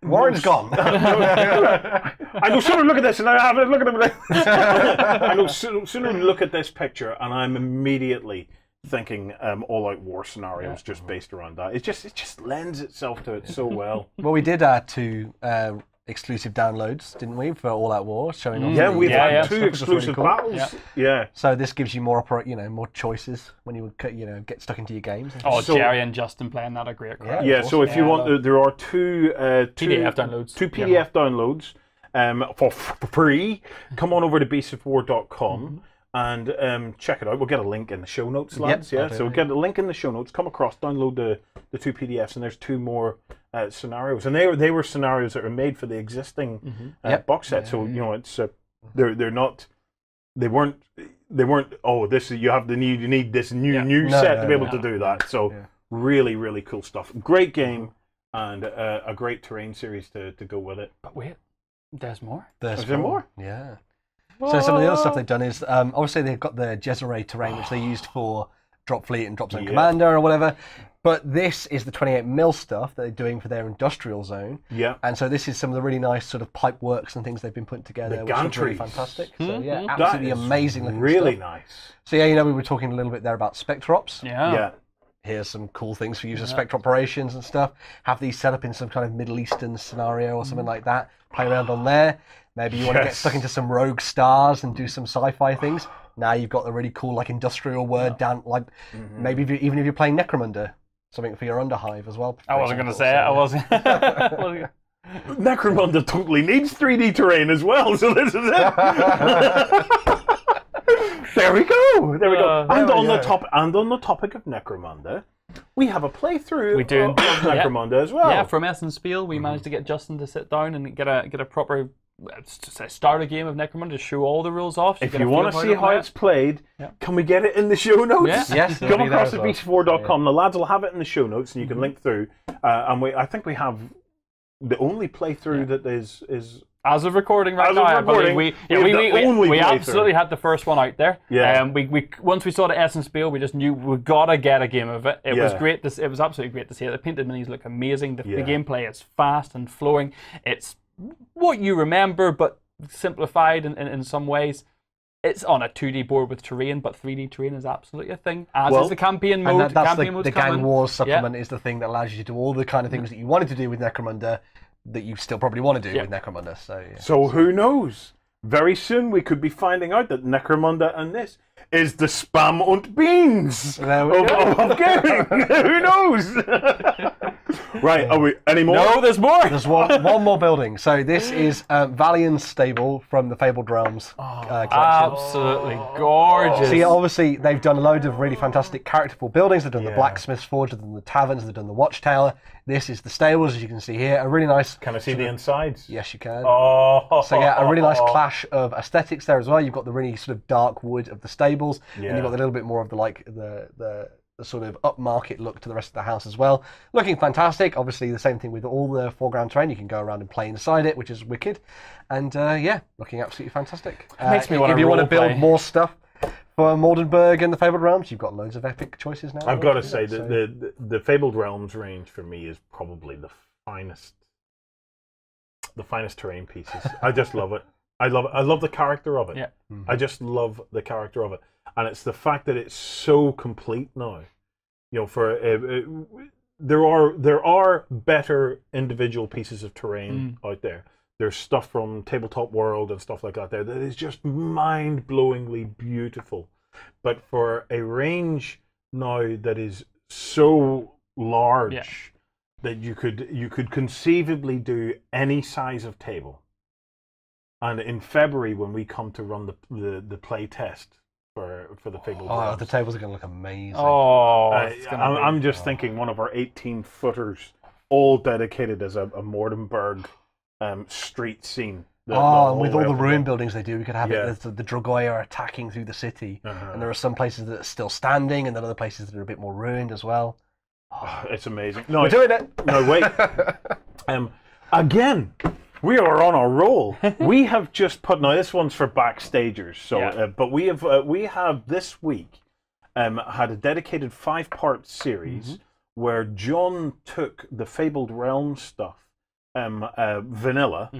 Warren's gone. I no sooner look at this and I have a look at him. I no sooner look at this picture and I'm immediately thinking All Out War scenarios just based around that. It just lends itself to it so well. Well, we did add 2 exclusive downloads, didn't we, for All Out War, showing off. Yeah, we've had 2 exclusive battles. Yeah. So this gives you more more choices when you would get stuck into your games. Oh, Jerry and Justin playing that are great. Yeah. Awesome. So if you want, there are 2 PDF downloads. 2 PDF downloads for free. Come on over to beastsofwar.com. And check it out. We'll get a link in the show notes, lads. So we'll get a link in the show notes. Come across, download the 2 PDFs, and there's 2 more scenarios. And they were scenarios that were made for the existing box set. So it's they're not they weren't. Oh, you need this new set to be able to do that. So really cool stuff. Great game and a great terrain series to go with it. But wait, there's more. Is there more? Yeah. So some of the other stuff they've done is obviously they've got the Jezere terrain which they used for Drop Fleet and Drop Zone Commander or whatever. But this is the 28mm stuff that they're doing for their industrial zone. Yeah. And so this is some of the really nice sort of pipe works and things they've been putting together, which is really fantastic. So yeah, absolutely amazing looking really stuff. Nice. So yeah, we were talking a little bit there about Spectre Ops. Yeah. Here's some cool things for user Spectre operations and stuff. Have these set up in some kind of Middle Eastern scenario or something like that. Play around on there. Maybe you want to get stuck into some rogue stars and do some sci-fi things. Now you've got the really cool like industrial word down, like maybe even if you're playing Necromunda, something for your Underhive as well. I wasn't going to say it. I wasn't. Necromunda totally needs 3D terrain as well, so this is it. There we go. And on the topic of Necromunda, we have a playthrough of Necromunda as well. Yeah, from Essen Spiel, we managed to get Justin to sit down and get a proper start a game of Necromunda to show all the rules off. So if you want to see how it's played, can we get it in the show notes? Yeah. Yes. Come across to beast4.com. The lads will have it in the show notes, and you can link through. And I think we have the only playthrough that is. As of recording right now, I believe we absolutely had the first one out there. Yeah. We once we saw the Essen Spiel, we just knew we gotta get a game of it. It was great. It was absolutely great to see it. The painted minis look amazing. The gameplay is fast and flowing. It's what you remember, but simplified in some ways. It's on a 2D board with terrain, but 3D terrain is absolutely a thing. As is the campaign mode. And that's the Gang Wars supplement is the thing that allows you to do all the kind of things that you wanted to do with Necromunda that you still probably want to do with Necromunda. So who knows? Very soon we could be finding out that Necromunda and this is the spam und beans of gaming. Who knows? Right, are we any more? No, there's more. There's one more building. So this is Valiant's stable from the Fabled Realms collection. Absolutely gorgeous. So yeah, obviously they've done a load of really fantastic characterful buildings. They've done the Blacksmith's Forge, they've done the taverns, they've done the Watchtower. This is the stables, as you can see here. A really nice. Can I see the insides? Yes, you can. Oh. So yeah, a really nice clash of aesthetics there as well. You've got the really sort of dark wood of the stables, and you've got a little bit more of the the sort of upmarket look to the rest of the house as well. Looking fantastic. Obviously, the same thing with all the foreground terrain. You can go around and play inside it, which is wicked. And looking absolutely fantastic. Makes me want if you want to build more stuff for Mordenberg and the Fabled Realms, you've got loads of epic choices now. I've got to say that the Fabled Realms range for me is probably the finest terrain pieces. I just love it. I love the character of it. Yeah. I just love the character of it, and it's the fact that it's so complete now. You know, there are better individual pieces of terrain out there. There's stuff from Tabletop World and stuff like that that is just mind-blowingly beautiful. But for a range now that is so large that you could conceivably do any size of table. And in February, when we come to run the play test for the Fabled Realms, the tables are going to look amazing. I'm just thinking one of our 18-footers, all dedicated as a Mordenberg street scene. And with all the ruin buildings they do, we could have it. The Dragoya are attacking through the city, and there are some places that are still standing, and then other places that are a bit more ruined as well. It's amazing. No, we're doing it. No, wait. Again, we are on a roll. We have just put. Now this one's for backstagers. So, but we have this week had a dedicated 5-part series where John took the Fabled Realms stuff, vanilla,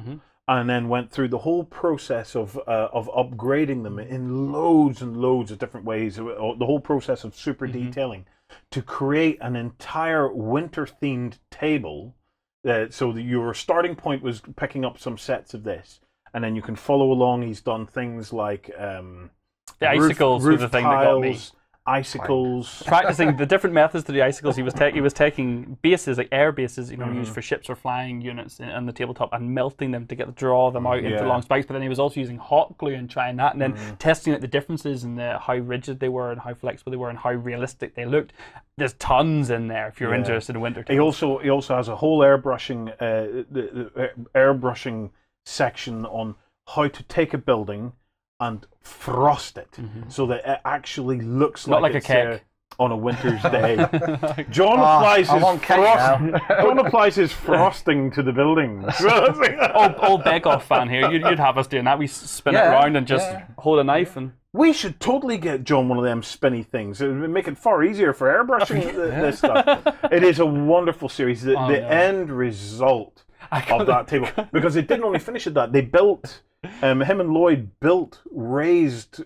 and then went through the whole process of upgrading them in loads and loads of different ways. The whole process of super detailing to create an entire winter-themed table. So your starting point was picking up some sets of this, and then you can follow along. He's done things like the icicles were the thing that got me. Icicles. Practicing the different methods to the icicles. He was taking bases, like air bases, used for ships or flying units on the tabletop, and melting them to draw them out into long spikes. But then he was also using hot glue and trying that, and then testing out the differences in how rigid they were and how flexible they were and how realistic they looked. There's tons in there if you're interested in winter tables. He also has a whole airbrushing airbrushing section on how to take a building and frost it so that it actually looks Not like it's a cake. On a winter's day. John applies his frosting to the building. Old Bake Off fan here. You'd have us doing that. We spin it around and just hold a knife and. We should totally get John one of them spinny things. It would make it far easier for airbrushing this stuff. It is a wonderful series. The end result of that table, because it didn't only finish at that. They built. Him and Lloyd built raised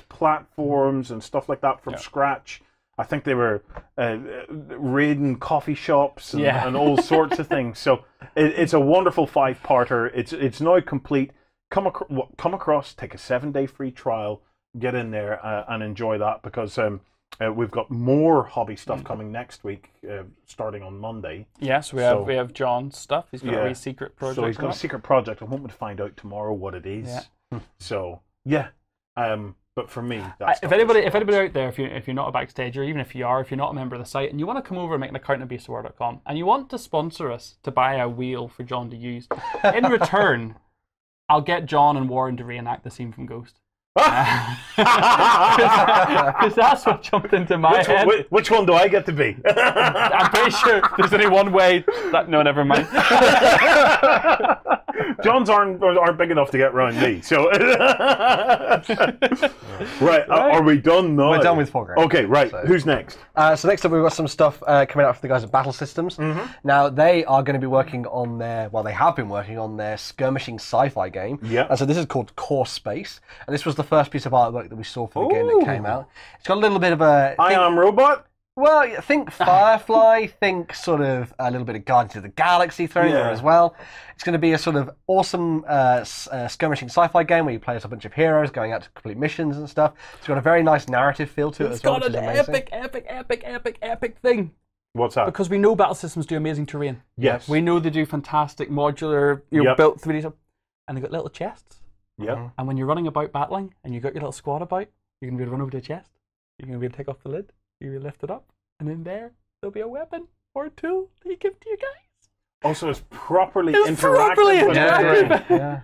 platforms and stuff like that from scratch. I think they were raiding coffee shops and all sorts of things. So it's a wonderful 5-parter. It's now complete. Come across, take a 7-day free trial, get in there and enjoy that, because we've got more hobby stuff coming next week, starting on Monday. Yes, we have John's stuff. He's got a wee secret project. So he's got a secret project. I want me to find out tomorrow what it is. Yeah. So but for me, if anybody out there, if you're not a backstage, or even if you're not a member of the site, and you want to come over and make an account at beastofwar.com, and you want to sponsor us to buy a wheel for John to use, in return, I'll get John and Warren to reenact the scene from Ghost. Because that's what jumped into my head. Which one do I get to be? I'm pretty sure there's only one way. No, never mind. John's aren't big enough to get round me, so right. Are we done now? We're done with foreground. Okay, right. So, who's next? So next up, we've got some stuff coming out for the guys at Battle Systems. Now they are going to be working on they have been working on their skirmishing sci-fi game. Yeah. And so this is called Core Space, and this was the first piece of artwork that we saw for the game that came out. It's got a little bit of a I Am Robot. Well, think Firefly, think sort of a little bit of Guardians of the Galaxy thrown in there as well. It's going to be a sort of awesome skirmishing sci-fi game where you play as a bunch of heroes going out to complete missions and stuff. It's got a very nice narrative feel to it as well. It's got an epic thing. What's that? Because we know Battle Systems do amazing terrain. Yes. We know they do fantastic modular, built 3D stuff. And they've got little chests. Yeah. And when you're running about battling and you've got your little squad about, you're going to be able to run over to a chest. You're going to be able to take off the lid. You lift it up, and in there'll be a weapon or a tool that you give to your guys. Also, it's properly interactive. Yeah.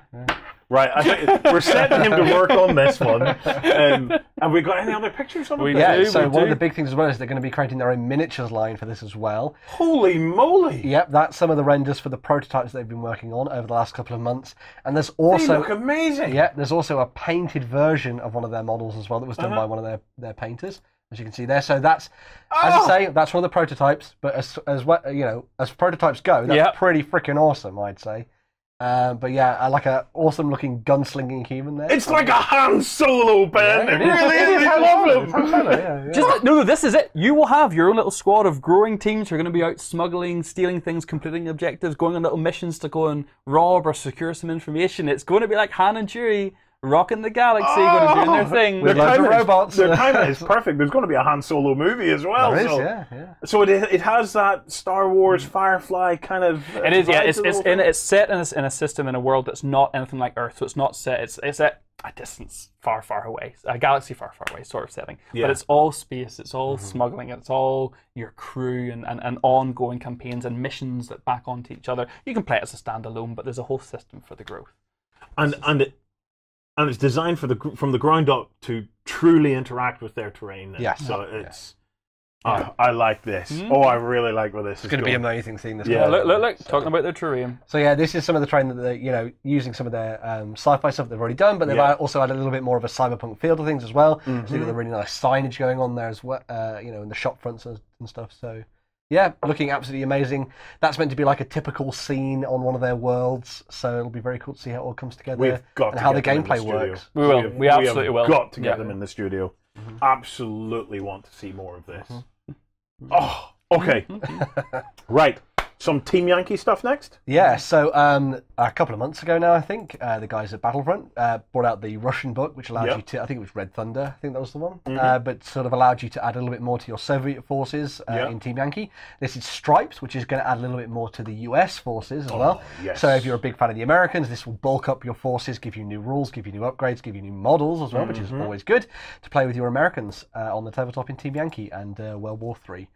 Right, I think we're setting him to work on this one. Have we got any other pictures of it? So one of the big things as well is they're going to be creating their own miniatures line for this as well. Holy moly! Yep, that's some of the renders for the prototypes they've been working on over the last couple of months. And there's also they look amazing. Yeah, there's also a painted version of one of their models as well that was done by one of their painters, as you can see there. So that's, as I say, that's one of the prototypes. But as prototypes go, that's pretty freaking awesome, I'd say. But yeah, I like an awesome looking gunslinging human there. It's like a Han Solo, Ben. It really is. I love them. This is it. You will have your own little squad of growing teams who are going to be out smuggling, stealing things, completing objectives, going on little missions to go and rob or secure some information. It's going to be like Han and Chewie rocking the galaxy, going to doing their thing. With loads of robots. Their timing is perfect. There's going to be a Han Solo movie as well. There is, So it has that Star Wars Firefly kind of. It is, yeah. It's set in a system in a world that's not anything like Earth. So it's not set. It's at a distance far, far away, a galaxy far, far away sort of setting. Yeah. But it's all space. It's all smuggling. It's all your crew and ongoing campaigns and missions that back onto each other. You can play it as a standalone, but there's a whole system for the growth. And it's designed from the ground up to truly interact with their terrain. Yes. So it's. I like this. Oh, I really like what this is. It's going to be an amazing thing. Look. Talking about their terrain. So yeah, this is some of the terrain that they're using some of their sci-fi stuff they've already done, but they've also added a little bit more of a cyberpunk feel to things as well. So you've got the really nice signage going on there as well. In the shop fronts and stuff. So. Yeah, looking absolutely amazing. That's meant to be like a typical scene on one of their worlds, so it'll be very cool to see how it all comes together and how the gameplay works. We will. We absolutely will. We've got to get them in the studio. Absolutely want to see more of this. Oh, okay. Right. Some Team Yankee stuff next? Yeah, so a couple of months ago now, I think, the guys at Battlefront brought out the Russian book, which allowed you to, I think it was Red Thunder, I think that was the one, but sort of allowed you to add a little bit more to your Soviet forces in Team Yankee. This is Stripes, which is going to add a little bit more to the US forces as well. Yes. So if you're a big fan of the Americans, this will bulk up your forces, give you new rules, give you new upgrades, give you new models as well, which is always good to play with your Americans on the tabletop in Team Yankee and World War III.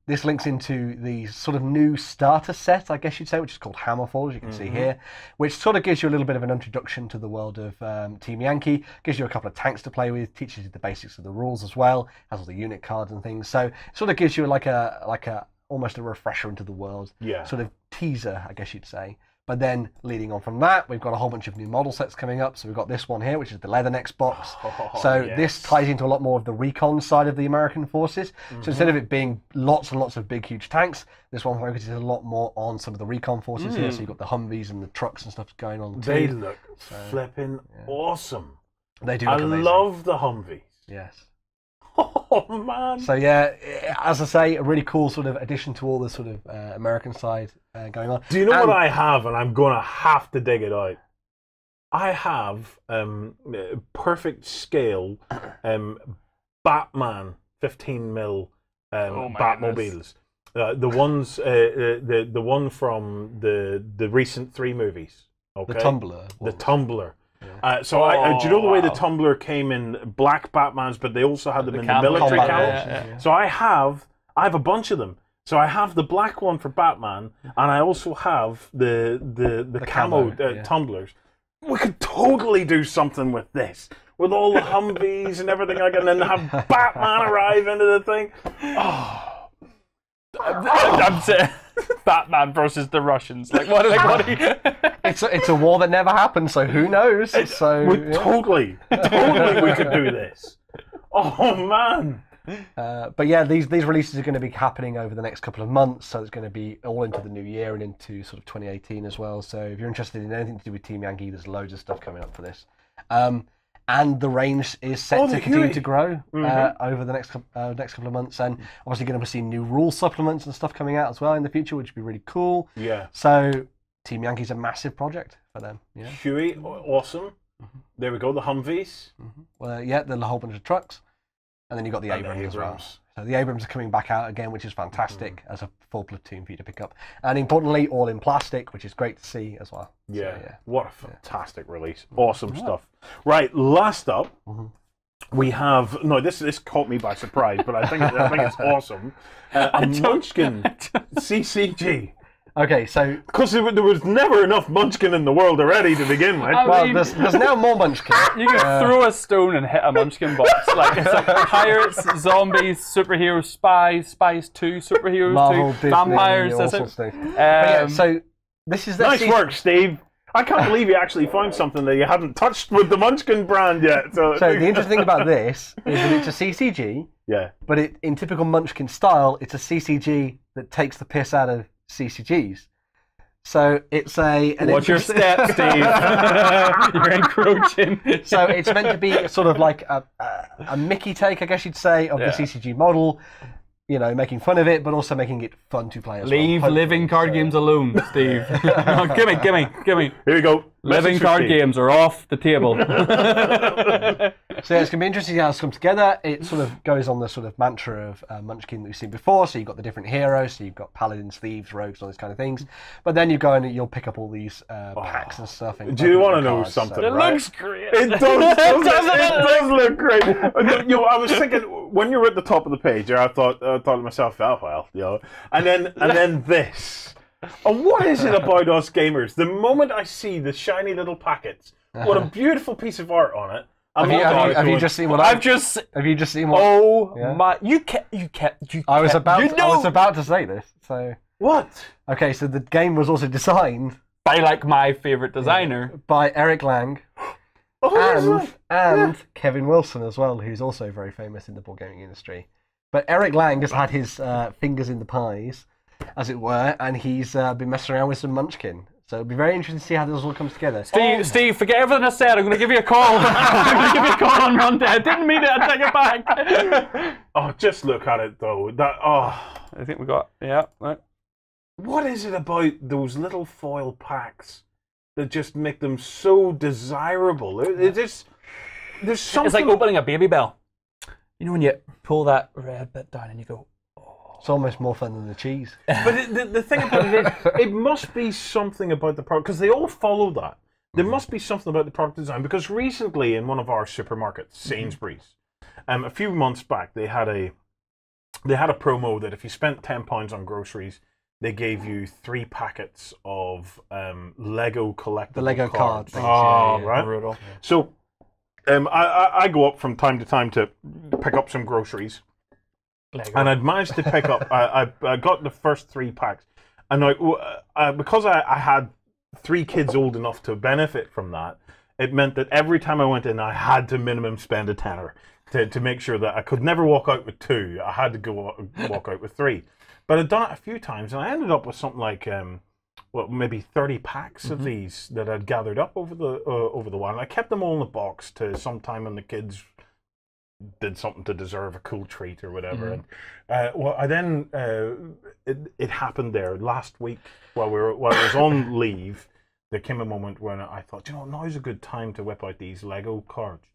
This links into the sort of new starter set, I guess you'd say, which is called Hammerfall, as you can see here, which sort of gives you a little bit of an introduction to the world of Team Yankee, gives you a couple of tanks to play with, teaches you the basics of the rules as well, has all the unit cards and things. So it sort of gives you like a almost a refresher into the world, sort of teaser, I guess you'd say. But then, leading on from that, we've got a whole bunch of new model sets coming up. So we've got this one here, which is the Leathernecks box. This ties into a lot more of the recon side of the American forces. So instead of it being lots and lots of big, huge tanks, this one focuses a lot more on some of the recon forces here. So you've got the Humvees and the trucks and stuff going on. They look flipping awesome. They do look amazing. I love the Humvees. Yes. Oh, man. So, yeah, as I say, a really cool sort of addition to all the sort of American side going on. Do you know what I have? And I'm going to have to dig it out. I have perfect scale Batman 15mm Batmobiles. The ones, the one from the recent 3 movies. Okay? The Tumbler. The Tumbler. Do you know the way the Tumbler came in black Batmans, but they also had them in the military camo? So I have a bunch of them. So I have the black one for Batman, and I also have the camo Tumblers. We could totally do something with this, with all the Humvees and everything like that, and then have Batman arrive into the thing. Oh. I'm saying Batman versus the Russians. Like what? It's a war that never happened. So who knows? Totally we could do this. Oh man! But yeah, these releases are going to be happening over the next couple of months. So it's going to be all into the new year and into sort of 2018 as well. So if you're interested in anything to do with Team Yankee, there's loads of stuff coming up for this. And the range is set to continue to grow over the next couple of months, and obviously going to see new rule supplements and stuff coming out as well in the future, which would be really cool. Yeah. So Team Yankee's a massive project for them. Yeah. Huey, awesome. There we go. The Humvees. Well, yeah, there's a whole bunch of trucks, and then you've got the Abrams as well. So the Abrams are coming back out again, which is fantastic as a full platoon for you to pick up, and importantly, all in plastic, which is great to see as well. Yeah, so, what a fantastic release! Awesome stuff. Right, last up, we have this caught me by surprise, but I think it's awesome. A Munchkin CCG. Okay, so because there was never enough Munchkin in the world already to begin with. Well, there's now more Munchkin. You can throw a stone and hit a Munchkin box. Like it's like pirates, zombies, superheroes, spies 2, superheroes Marvel, 2, Disney, vampires. all sorts of stuff. Yeah, so this is nice work, Steve. I can't believe you actually found something that you hadn't touched with the Munchkin brand yet. So the interesting thing about this is that it's a CCG. Yeah. But in typical Munchkin style, it's a CCG that takes the piss out of CCGs. So it's Watch your step, Steve. You're encroaching. So it's meant to be sort of like a Mickey take, I guess you'd say, of the CCG model. You know, making fun of it, but also making it fun to play as well. Leave living card games alone, Steve. No, gimme. Here we go. Living card games are off the table. So yeah, it's going to be interesting how this comes together. It sort of goes on the sort of mantra of Munchkin that we've seen before. So you've got the different heroes. So you've got paladins, thieves, rogues, all those kind of things. But then you go and you'll pick up all these packs and stuff. And do you want to know something? It looks great. It does. It does look great. I was thinking when you were at the top of the page, I thought to myself, oh well, and then this. And what is it about us gamers? The moment I see the shiny little packets, what a beautiful piece of art on it. Have you just seen what Have you just seen what? Oh my! You kept. I was about to say this. So what? Okay, so the game was also designed by like my favorite designer, by Eric Lang, and Kevin Wilson as well, who's also very famous in the board gaming industry. But Eric Lang has had his fingers in the pies, as it were, and he's been messing around with some Munchkin. So it'll be very interesting to see how this all comes together. Steve, forget everything I said. I'm going to give you a call. I'm going to give you a call on Monday. I didn't mean it. I take it back. Oh, just look at it though. I think we got right. What is it about those little foil packs that just make them so desirable? There's something. It's like opening a Baby Bell. You know when you pull that red bit down and you go. It's almost more fun than the cheese. But the thing about it must be something about the product, because they all follow that. There must be something about the product design, because recently in one of our supermarkets, Sainsbury's, a few months back, they had a promo that if you spent £10 on groceries, they gave you 3 packets of Lego collectible The Lego cards. card. Oh, right. Brutal. So I go up from time to time to pick up some groceries. Lego. And I'd managed to pick up, I got the first 3 packs. And because I had 3 kids old enough to benefit from that, it meant that every time I went in, I had to minimum spend a tenner to make sure that I could never walk out with 2. I had to walk out with 3. But I'd done it a few times, and I ended up with something like, maybe 30 packs of these that I'd gathered up over the while. And I kept them all in the box to sometime when the kids did something to deserve a cool treat or whatever. And I then it happened there last week while I was on leave. There came a moment when I thought, now's a good time to whip out these Lego cards.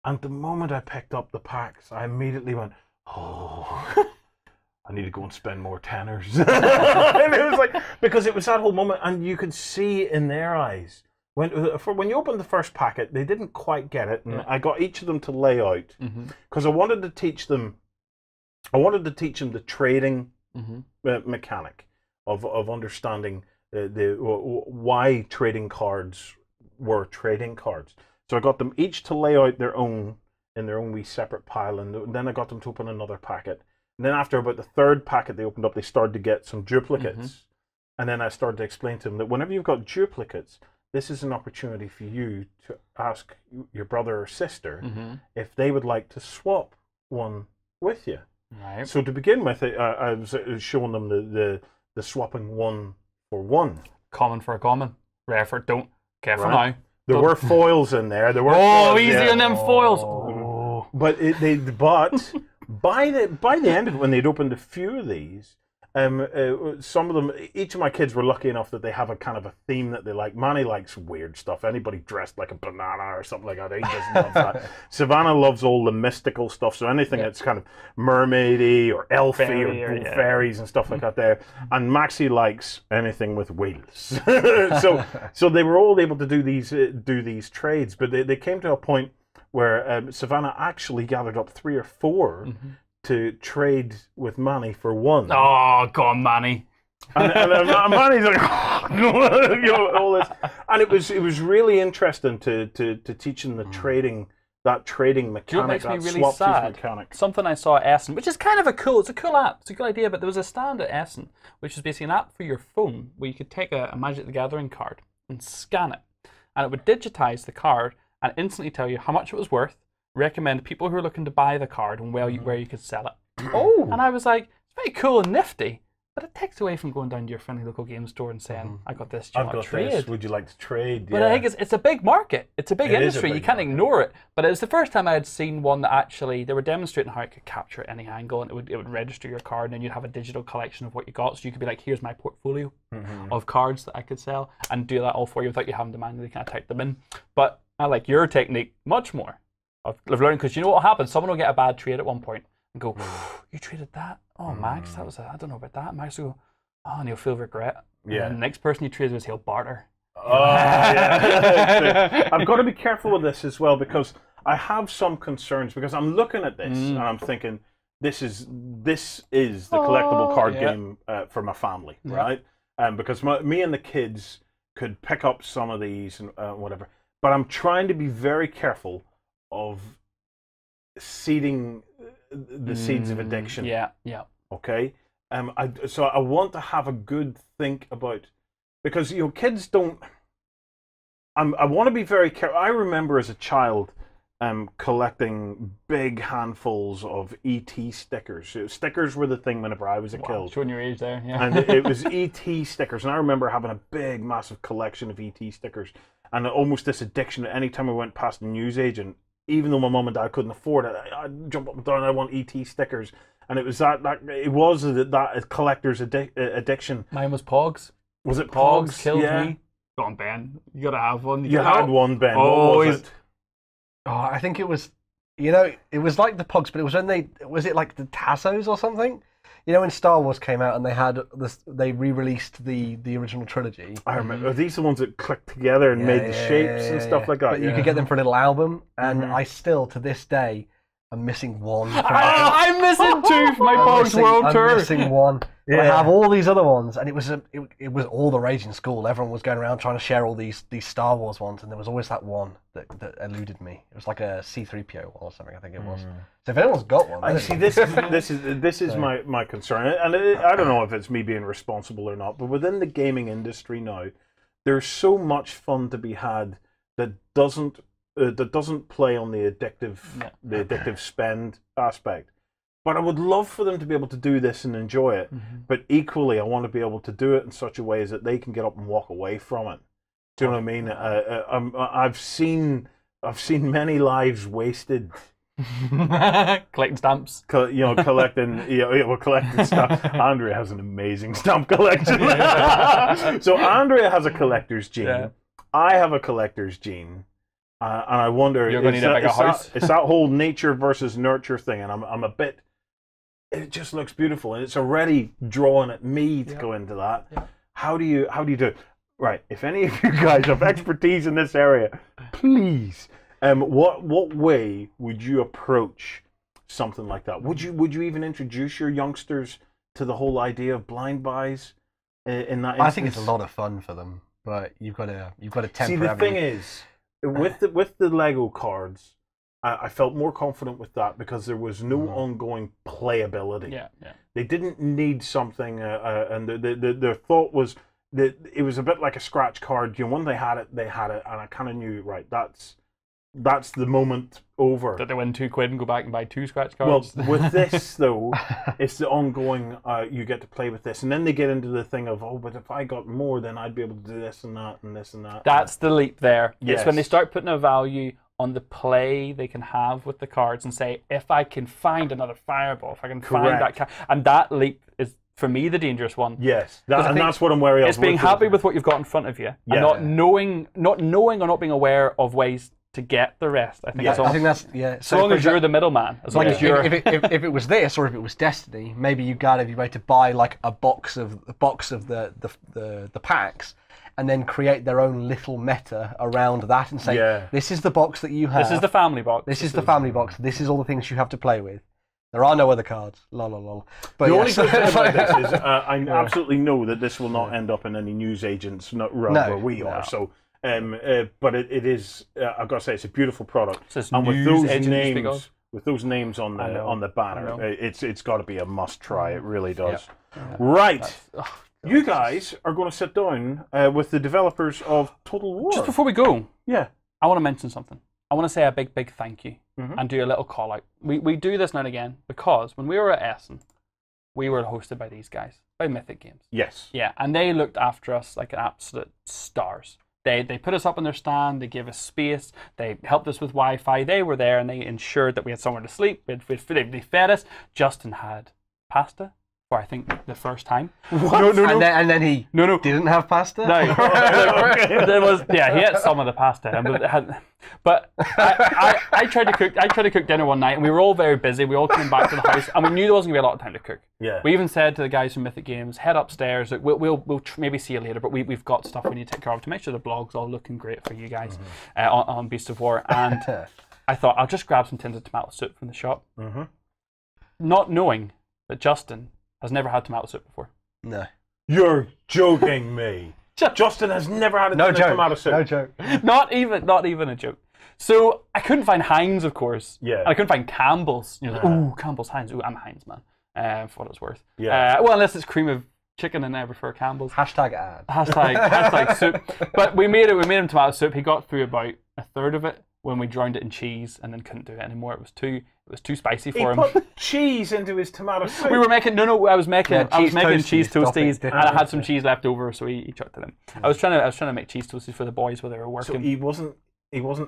And the moment I picked up the packs, I immediately went, oh, I need to go and spend more tenners. And it was like, because it was that whole moment, and you could see in their eyes. When you opened the first packet, they didn't quite get it, and I got each of them to lay out because I wanted to teach them. I wanted to teach them the trading mechanic of understanding why trading cards were trading cards. So I got them each to lay out their own in their own wee separate pile, and then I got them to open another packet. And then after about the 3rd packet they opened up, they started to get some duplicates, and then I started to explain to them that whenever you've got duplicates, this is an opportunity for you to ask your brother or sister if they would like to swap one with you. Right. So to begin with, I was showing them the swapping 1 for 1. Common for a common. Rare for don't. Careful now. There were foils in there. There were foils, easy on them foils. Oh. But by the end of it, when they'd opened a few of these, some of them, each of my kids were lucky enough that they have a kind of a theme that they like. Manny likes weird stuff. Anybody dressed like a banana or something like that, he doesn't love that. Savannah loves all the mystical stuff, so anything that's kind of mermaidy or elfy or fairies and stuff like that there. And Maxie likes anything with wheels. so they were all able to do these trades, but they came to a point where Savannah actually gathered up 3 or 4 to trade with Manny for 1. Oh, go on, Manny. And Manny's like, all this. And it was really interesting to teach him the trading mechanic, that makes me really sad? mechanic. Something I saw at Essen, which is kind of it's a cool app. It's a good idea, but there was a stand at Essen, which is basically an app for your phone where you could take a Magic the Gathering card and scan it, and it would digitize the card and instantly tell you how much it was worth, recommend people who are looking to buy the card and where you could sell it. Oh! And I was like, it's very cool and nifty, but it takes away from going down to your friendly local game store and saying, I got this, do you want to trade? This, would you like to trade? But I think it's a big market. It's a big industry. You can't ignore it. But it was the first time I had seen one that actually, they were demonstrating how it could capture at any angle, and it would register your card, and then you'd have a digital collection of what you got. So you could be like, here's my portfolio of cards that I could sell, and do that all for you without you having to manually kind of type them in. But I like your technique much more of learning, because you know what will happen? Someone will get a bad trade at one point and go, you traded that? Oh, Max, that was I don't know about that. Max will go, oh, and he'll feel regret. Yeah. And the next person he trades with, he'll barter. Oh, yeah. I've got to be careful with this as well, because I have some concerns, because I'm looking at this and I'm thinking, this is the collectible card game for my family, right? Because me and the kids could pick up some of these and whatever, but I'm trying to be very careful of seeding the seeds of addiction. Yeah. Okay. So I want to have a good think about, because kids don't. I want to be very careful. I remember as a child collecting big handfuls of ET stickers. Stickers were the thing whenever I was a kid. Showing your age there, yeah. And it was ET stickers, and I remember having a big, massive collection of ET stickers, and almost this addiction. Anytime I went past a newsagent, even though my mum and dad couldn't afford it, I'd jump up and down. I want ET stickers, and it was that collector's addiction. Mine was Pogs. Was it Pogs? Pogs? Killed me. Go on, Ben. You gotta have one. You had one, Ben. What was it? Oh, I think it was, it was like the Pogs, but it was when was it like the Tassos or something? When Star Wars came out and they had they re-released the original trilogy. I remember. Are these the ones that clicked together and made the shapes and stuff like that? But you could get them for a little album, and I still, to this day, am missing one. I'm missing 2 my Pogs World Tour. I'm missing one. Yeah. I have all these other ones, and it was all the rage in school. Everyone was going around trying to share all these Star Wars ones, and there was always that one that eluded me. It was like a C-3PO one or something, I think it was. So if anyone's got one, I see. This is my concern, and I don't know if it's me being responsible or not, but within the gaming industry now, there's so much fun to be had that doesn't play on the addictive spend aspect. But I would love for them to be able to do this and enjoy it. But equally, I want to be able to do it in such a way as that they can get up and walk away from it. Do you know what I mean? I've seen many lives wasted. Collecting stamps. Collecting stuff. Andrea has an amazing stamp collection. So Andrea has a collector's gene. Yeah. I have a collector's gene. And I wonder, you're going to need a bigger house. It's that whole nature versus nurture thing, and I'm a bit. It just looks beautiful, and it's already drawing at me to go into that. Yeah. How do you do it? Right, if any of you guys have expertise in this area, please. What way would you approach something like that? Would you even introduce your youngsters to the whole idea of blind buys in that instance? I think it's a lot of fun for them, but you've got to temper. See, the thing is, with the Lego cards, I felt more confident with that because there was no ongoing playability. Yeah. They didn't need something, and their thought was that it was a bit like a scratch card. When they had it, and I kind of knew, right, that's the moment over. That they win £2 and go back and buy 2 scratch cards. Well, with this though, it's the ongoing. You get to play with this, and then they get into the thing of, but if I got more, then I'd be able to do this and that and this and that. That's the leap there. Yes. It's when they start putting a value on the play they can have with the cards and say, if I can find another fireball, if I can find that, and that leap is, for me, the dangerous one. Yes, that's what I'm wary of. It's being happy with what you've got in front of you, and not knowing or not being aware of ways to get the rest. I think that's So long as you're the middleman, as long as you're. If it was this, or if it was Destiny, maybe you got a way to buy like a box of the packs, and then create their own little meta around that and say, this is the box that you have. This is the family box. This is the family box. This is all the things you have to play with. There are no other cards. Lol, lol, lol. But the only good thing about this is I absolutely know that this will not end up in any news agents run where we are. So, but it is. I've got to say, it's a beautiful product. And with those names on the banner, it's got to be a must try. It really does. Right. You guys are going to sit down with the developers of Total War. Just before we go, I want to mention something. I want to say a big thank you and do a little call out. We do this now and again because when we were at Essen, we were hosted by these guys, by Mythic Games. Yes. Yeah, and they looked after us like absolute stars. They put us up on their stand, they gave us space, they helped us with Wi-Fi, they were there and they ensured that we had somewhere to sleep, they fed us. Justin had pasta for I think the first time. What? No. And then he didn't have pasta? No. There was he had some of the pasta. But I tried to cook dinner one night and we were all very busy. We all came back to the house and we knew there wasn't going to be a lot of time to cook. Yeah. We even said to the guys from Mythic Games, head upstairs, we'll maybe see you later, but we've got stuff we need to take care of to make sure the blog's all looking great for you guys on Beast of War. And I thought I'll just grab some tins of tomato soup from the shop. Not knowing that Justin has never had tomato soup before. No. You're joking me. Justin has never had a tin of tomato soup. No joke. Not even a joke. So I couldn't find Heinz, of course. Yeah. And I couldn't find Campbell's. You're like, ooh, Campbell's Heinz. Ooh, I'm a Heinz man. For what it's worth. Yeah. Well, unless it's cream of chicken, and I prefer Campbell's. Hashtag ad. Hashtag soup. But we made him tomato soup. He got through about a third of it when we drowned it in cheese, and then couldn't do it anymore. It was too spicy for him. He put cheese into his tomato soup. We were making I was making cheese toasties, and I had some cheese left over, so he chucked it in. I was trying to make cheese toasties for the boys while they were working. So he wasn't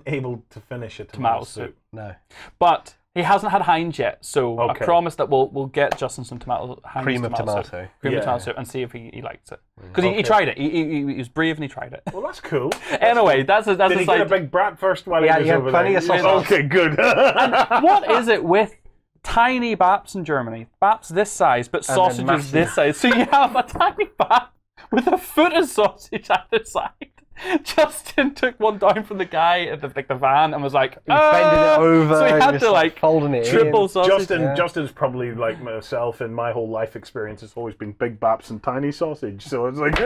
able to finish a tomato soup. No. But he hasn't had Heinz yet, so I promise that we'll get Justin some Heinz cream of tomato soup and see if he likes it. Because he tried it. He was brave and he tried it. Well, that's cool. Anyway, that's Did he get a big brat first while he was had over plenty there? of sauce. Okay, good. And what is it with tiny baps in Germany? Baps this size, but sausages this size. So you have a tiny bap with a foot of sausage either side. Justin took one down from the guy at the van and was like, he was bending it over, so he had to like folding it triple in. sausage. Justin's probably like myself, and my whole life experience has always been big baps and tiny sausage. So it's like.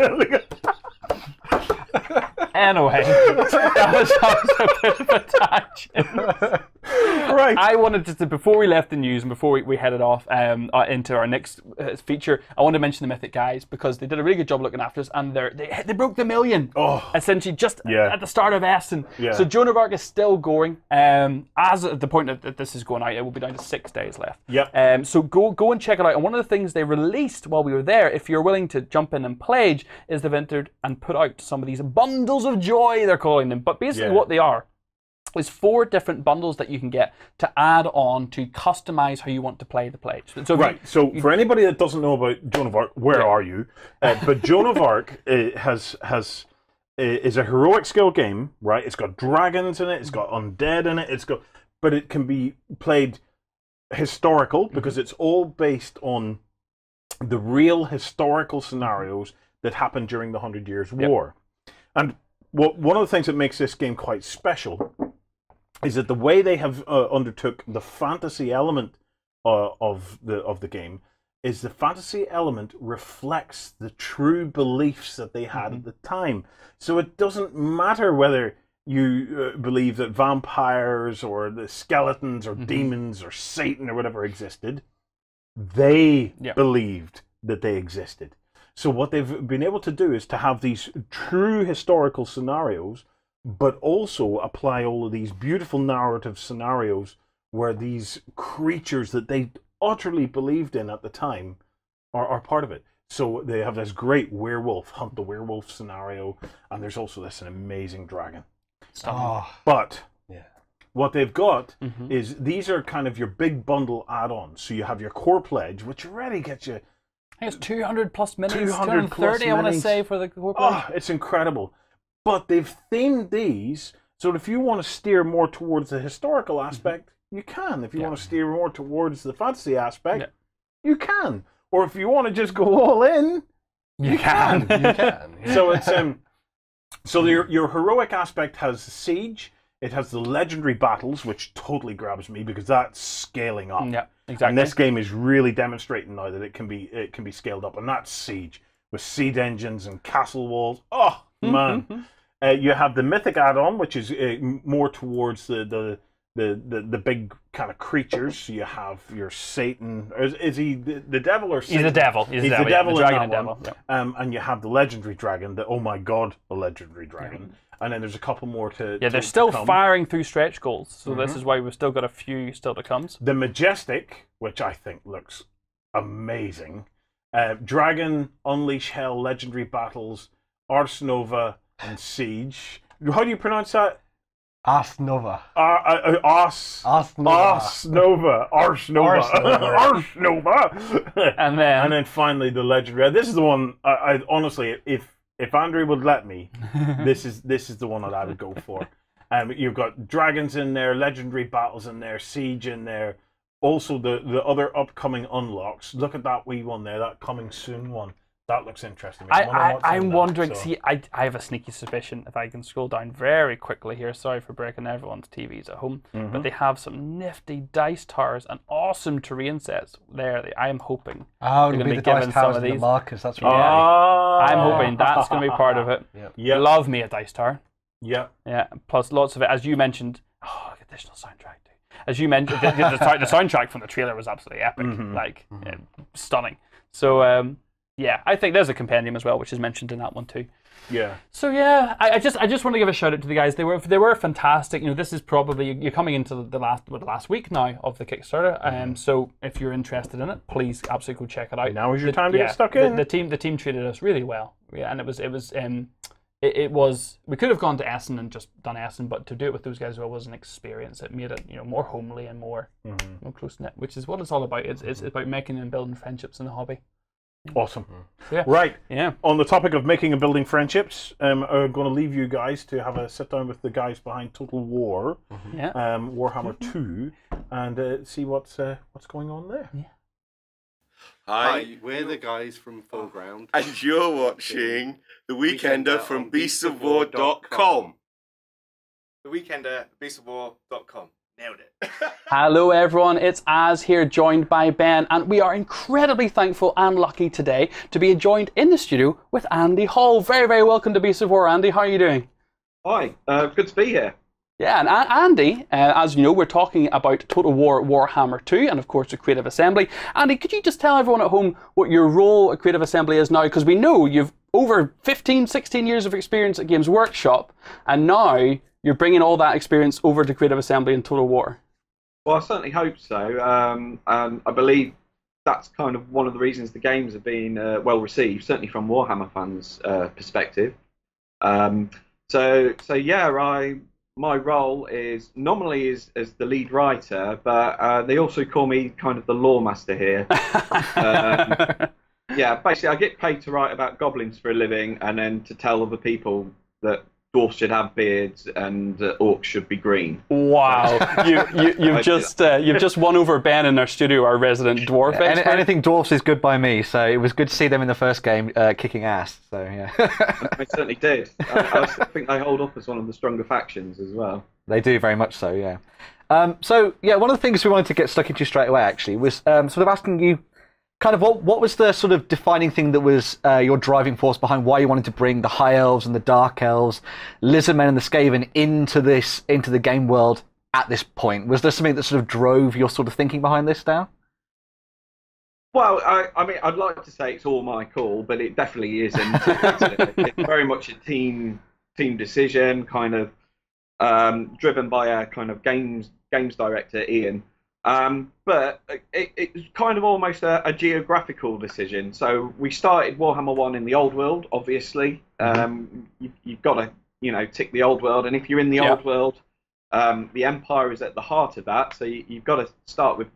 Anyway, that was a bit of a tangent. Right. I wanted to, before we left the news and before we headed off into our next feature, I wanted to mention the Mythic guys because they did a really good job looking after us, and they broke the 1 million essentially just at the start of Essen. Yeah. So Joan of Arc is still going. As at the point that this is going out, it will be down to 6 days left. Yep. So go and check it out. And one of the things they released while we were there, if you're willing to jump in and pledge, is they've entered and put out some of these bundles of joy, they're calling them. But basically what they are is 4 different bundles that you can get to add on to customize how you want to play the pledge. So So for anybody that doesn't know about Joan of Arc, where are you? But Joan of Arc is a heroic skill game, right? It's got dragons in it, it's got undead in it, but it can be played historical because it's all based on the real historical scenarios that happened during the 100 Years' War. And one of the things that makes this game quite special is that the way they have undertook the fantasy element of the game is the fantasy element reflects the true beliefs that they had at the time. So it doesn't matter whether you believe that vampires or the skeletons or demons or Satan or whatever existed. They believed that they existed. So what they've been able to do is to have these true historical scenarios, but also apply all of these beautiful narrative scenarios where these creatures that they utterly believed in at the time are part of it. So they have this great werewolf, hunt the werewolf scenario, and there's also this amazing dragon. But what they've got is these are kind of your big bundle add-ons. So you have your core pledge, which already gets you... I think it's 200 plus minis, 200 plus 230 I want to say for the core pledge. It's incredible. But they've themed these so that if you want to steer more towards the historical aspect, you can. If you want to steer more towards the fantasy aspect, you can. Or if you want to just go all in, you can. You can. So it's so your heroic aspect has siege. It has the legendary battles, which totally grabs me because that's scaling up. Yeah, exactly. And this game is really demonstrating now that it can be scaled up, and that's siege with siege engines and castle walls. Oh man! You have the mythic add-on, which is more towards the big kind of creatures. So you have your Satan. Is he the devil or Satan? He's the devil. He's the devil. The dragon and devil. Yeah. And you have the legendary dragon. Oh my god, the legendary dragon. And then there's a couple more to they're still firing through stretch goals, so this is why we've still got a few still to come. The Majestic, which I think looks amazing. Dragon, Unleash Hell, Legendary Battles, Ars Nova, and Siege. How do you pronounce that? Ars Nova. Ars Nova. And then finally the Legendary. This is the one, I honestly, if Andrew would let me, this is the one that I would go for. You've got dragons in there, legendary battles in there, siege in there. Also the other upcoming unlocks. Look at that wee one there, that coming soon one. That looks interesting. I'm wondering. See, I have a sneaky suspicion if I can scroll down very quickly here. Sorry for breaking everyone's TVs at home, but they have some nifty dice towers and awesome terrain sets there. I am hoping they're going to be given some of these markers. That's right. I'm hoping that's going to be part of it. Yeah. Love me a dice tower. Yeah. Yeah. Plus lots of it, as you mentioned. Oh, additional soundtrack too. As you mentioned, the soundtrack from the trailer was absolutely epic, stunning. So. Yeah, I think there's a compendium as well, which is mentioned in that one too. Yeah. So yeah, I just want to give a shout out to the guys. They were fantastic. You know, this is probably you're coming into the last week now of the Kickstarter. So if you're interested in it, please absolutely go check it out. Now is your time to get stuck in. The team treated us really well. Yeah, and it was we could have gone to Essen and just done Essen, but to do it with those guys as well was an experience. It made it more homely and more close knit, which is what it's all about. It's about making and building friendships in the hobby. Awesome. Yeah. Right. Yeah. On the topic of making and building friendships, I'm going to leave you guys to have a sit down with the guys behind Total War, Warhammer II, and see what's going on there. Yeah. Hi, we're the guys from Foreground. And you're watching The Weekender from beastsofwar.com. The Weekender, beastsofwar.com. Nailed it. Hello everyone, it's Az here, joined by Ben, and we are incredibly thankful and lucky today to be joined in the studio with Andy Hall. Very, very welcome to Beasts of War, Andy. How are you doing? Hi, good to be here. Yeah, and Andy, as you know, we're talking about Total War Warhammer II and of course the Creative Assembly. Andy, could you just tell everyone at home what your role at Creative Assembly is now? Because we know you've over 15, 16 years of experience at Games Workshop, and now you're bringing all that experience over to Creative Assembly and Total War. Well, I certainly hope so. And I believe that's kind of one of the reasons the games have been well received, certainly from Warhammer fans' perspective. So yeah, my role is normally as the lead writer, but they also call me kind of the lore master here. Yeah, basically I get paid to write about goblins for a living, and then to tell other people that dwarfs should have beards and orcs should be green. Wow, you've just won over Ben in our studio, our resident dwarf expert. Anything dwarfs is good by me, so it was good to see them in the first game kicking ass. So yeah, I certainly did. I think they hold up as one of the stronger factions as well. They do very much so, yeah. So yeah, one of the things we wanted to get stuck into straight away actually was sort of asking you, kind of what was the sort of defining thing that was your driving force behind why you wanted to bring the High Elves and the Dark Elves, Lizardmen and the Skaven into the game world at this point? Was there something that sort of drove your sort of thinking behind this now? Well, I mean, I'd like to say it's all my call, but it definitely isn't. It's very much a team decision, kind of driven by a kind of games director, Ian. But it was kind of almost a geographical decision. So we started Warhammer 1 in the old world, obviously. You've got to, tick the old world, and if you're in the old world, the Empire is at the heart of that. So you've got to start with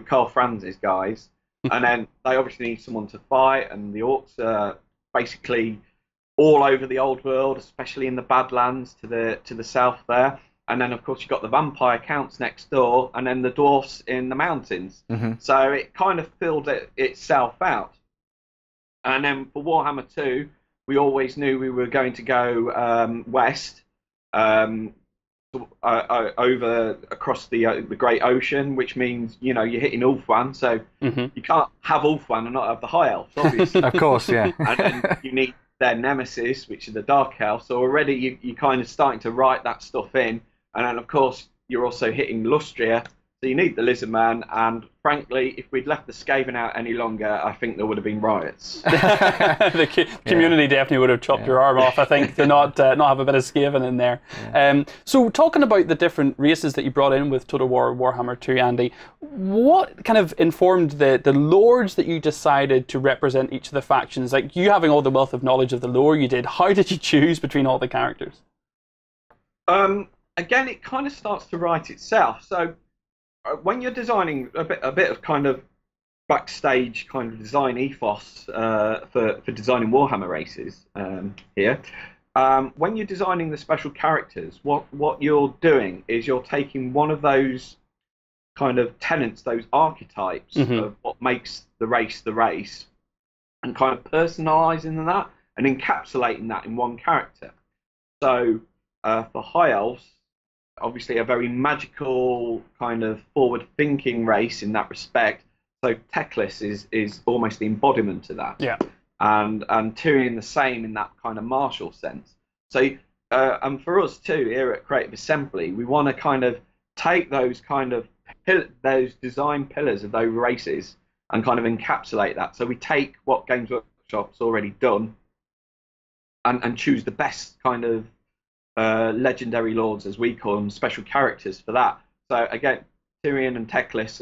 Karl Franz's guys, and then they obviously need someone to fight, and the orcs are basically all over the old world, especially in the Badlands to the south there. And then, of course, you've got the vampire counts next door, and then the dwarfs in the mountains. So it kind of filled itself out. And then for Warhammer 2, we always knew we were going to go west, over across the Great Ocean, which means, you're hitting Ulthuan. So you can't have Ulthuan and not have the High Elves, obviously. Of course, yeah. And then you need their nemesis, which is the Dark Elves. So already you're kind of starting to write that stuff in. And then, of course, you're also hitting Lustria, so you need the Lizardman. And frankly, if we'd left the Skaven out any longer, I think there would have been riots. The community definitely would have chopped your arm off, I think, to not have a bit of Skaven in there. So talking about the different races that you brought in with Total War Warhammer 2, Andy, what kind of informed the lords that you decided to represent each of the factions? Like, you having all the wealth of knowledge of the lore you did, how did you choose between all the characters? Again, it kind of starts to write itself. So when you're designing a bit of kind of backstage kind of design ethos for designing Warhammer races here, when you're designing the special characters, what you're doing is you're taking one of those kind of tenets, those archetypes of what makes the race, and kind of personalising that and encapsulating that in one character. So for High Elves, obviously a very magical kind of forward-thinking race in that respect. So Teclis is almost the embodiment of that. Yeah. And Tyrion the same in that kind of martial sense. So and for us too here at Creative Assembly, we want to kind of take those kind of those design pillars of those races and kind of encapsulate that. So we take what Games Workshop's already done and choose the best kind of legendary lords, as we call them, special characters for that. So again, Tyrion and Teclis,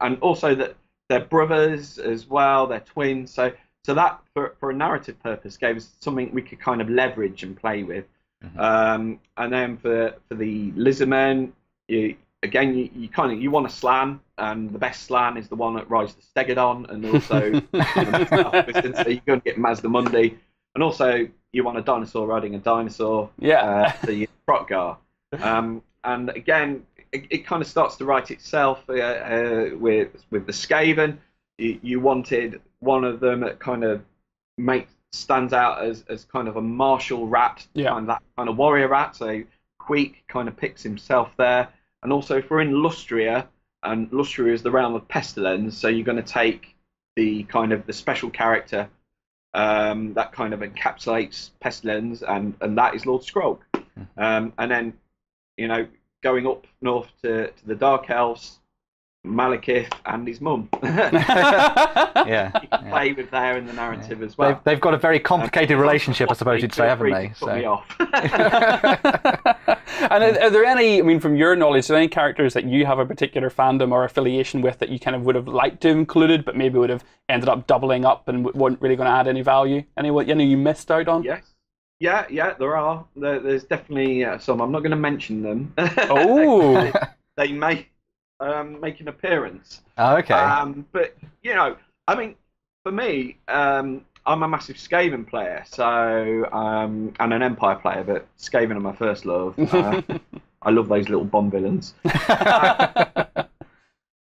and also that they're brothers as well, they're twins. So that for a narrative purpose gave us something we could kind of leverage and play with. And then for the Lizardmen, you want a Slan, and the best Slan is the one that rides the Stegodon, and also so you're going to get Mazdamundi, and also you want a dinosaur riding a dinosaur. The Trotgar. And again, it kind of starts to write itself with the Skaven. you wanted one of them that kind of stands out as kind of a martial rat, kind of that kind of warrior rat. So Queek kind of picks himself there. And also, if we're in Lustria, and Lustria is the realm of pestilence, so you're going to take the kind of the special character that kind of encapsulates pestilence, and that is Lord Skrog. And then, you know, going up north to the Dark Elves, Malekith and his mum. You can play with there in the narrative as well. They've got a very complicated relationship, I suppose you'd say, haven't they? Put me off. And are there any, I mean, from your knowledge, are there any characters that you have a particular fandom or affiliation with that you kind of would have liked to have included, but maybe would have ended up doubling up and weren't really going to add any value? Any you missed out on? Yes. Yeah, there are. There's definitely some. I'm not going to mention them. Oh. They may make an appearance. Oh, okay. But, you know, I mean, for me, I'm a massive Skaven player, so and an Empire player, but Skaven are my first love. I love those little Bond villains.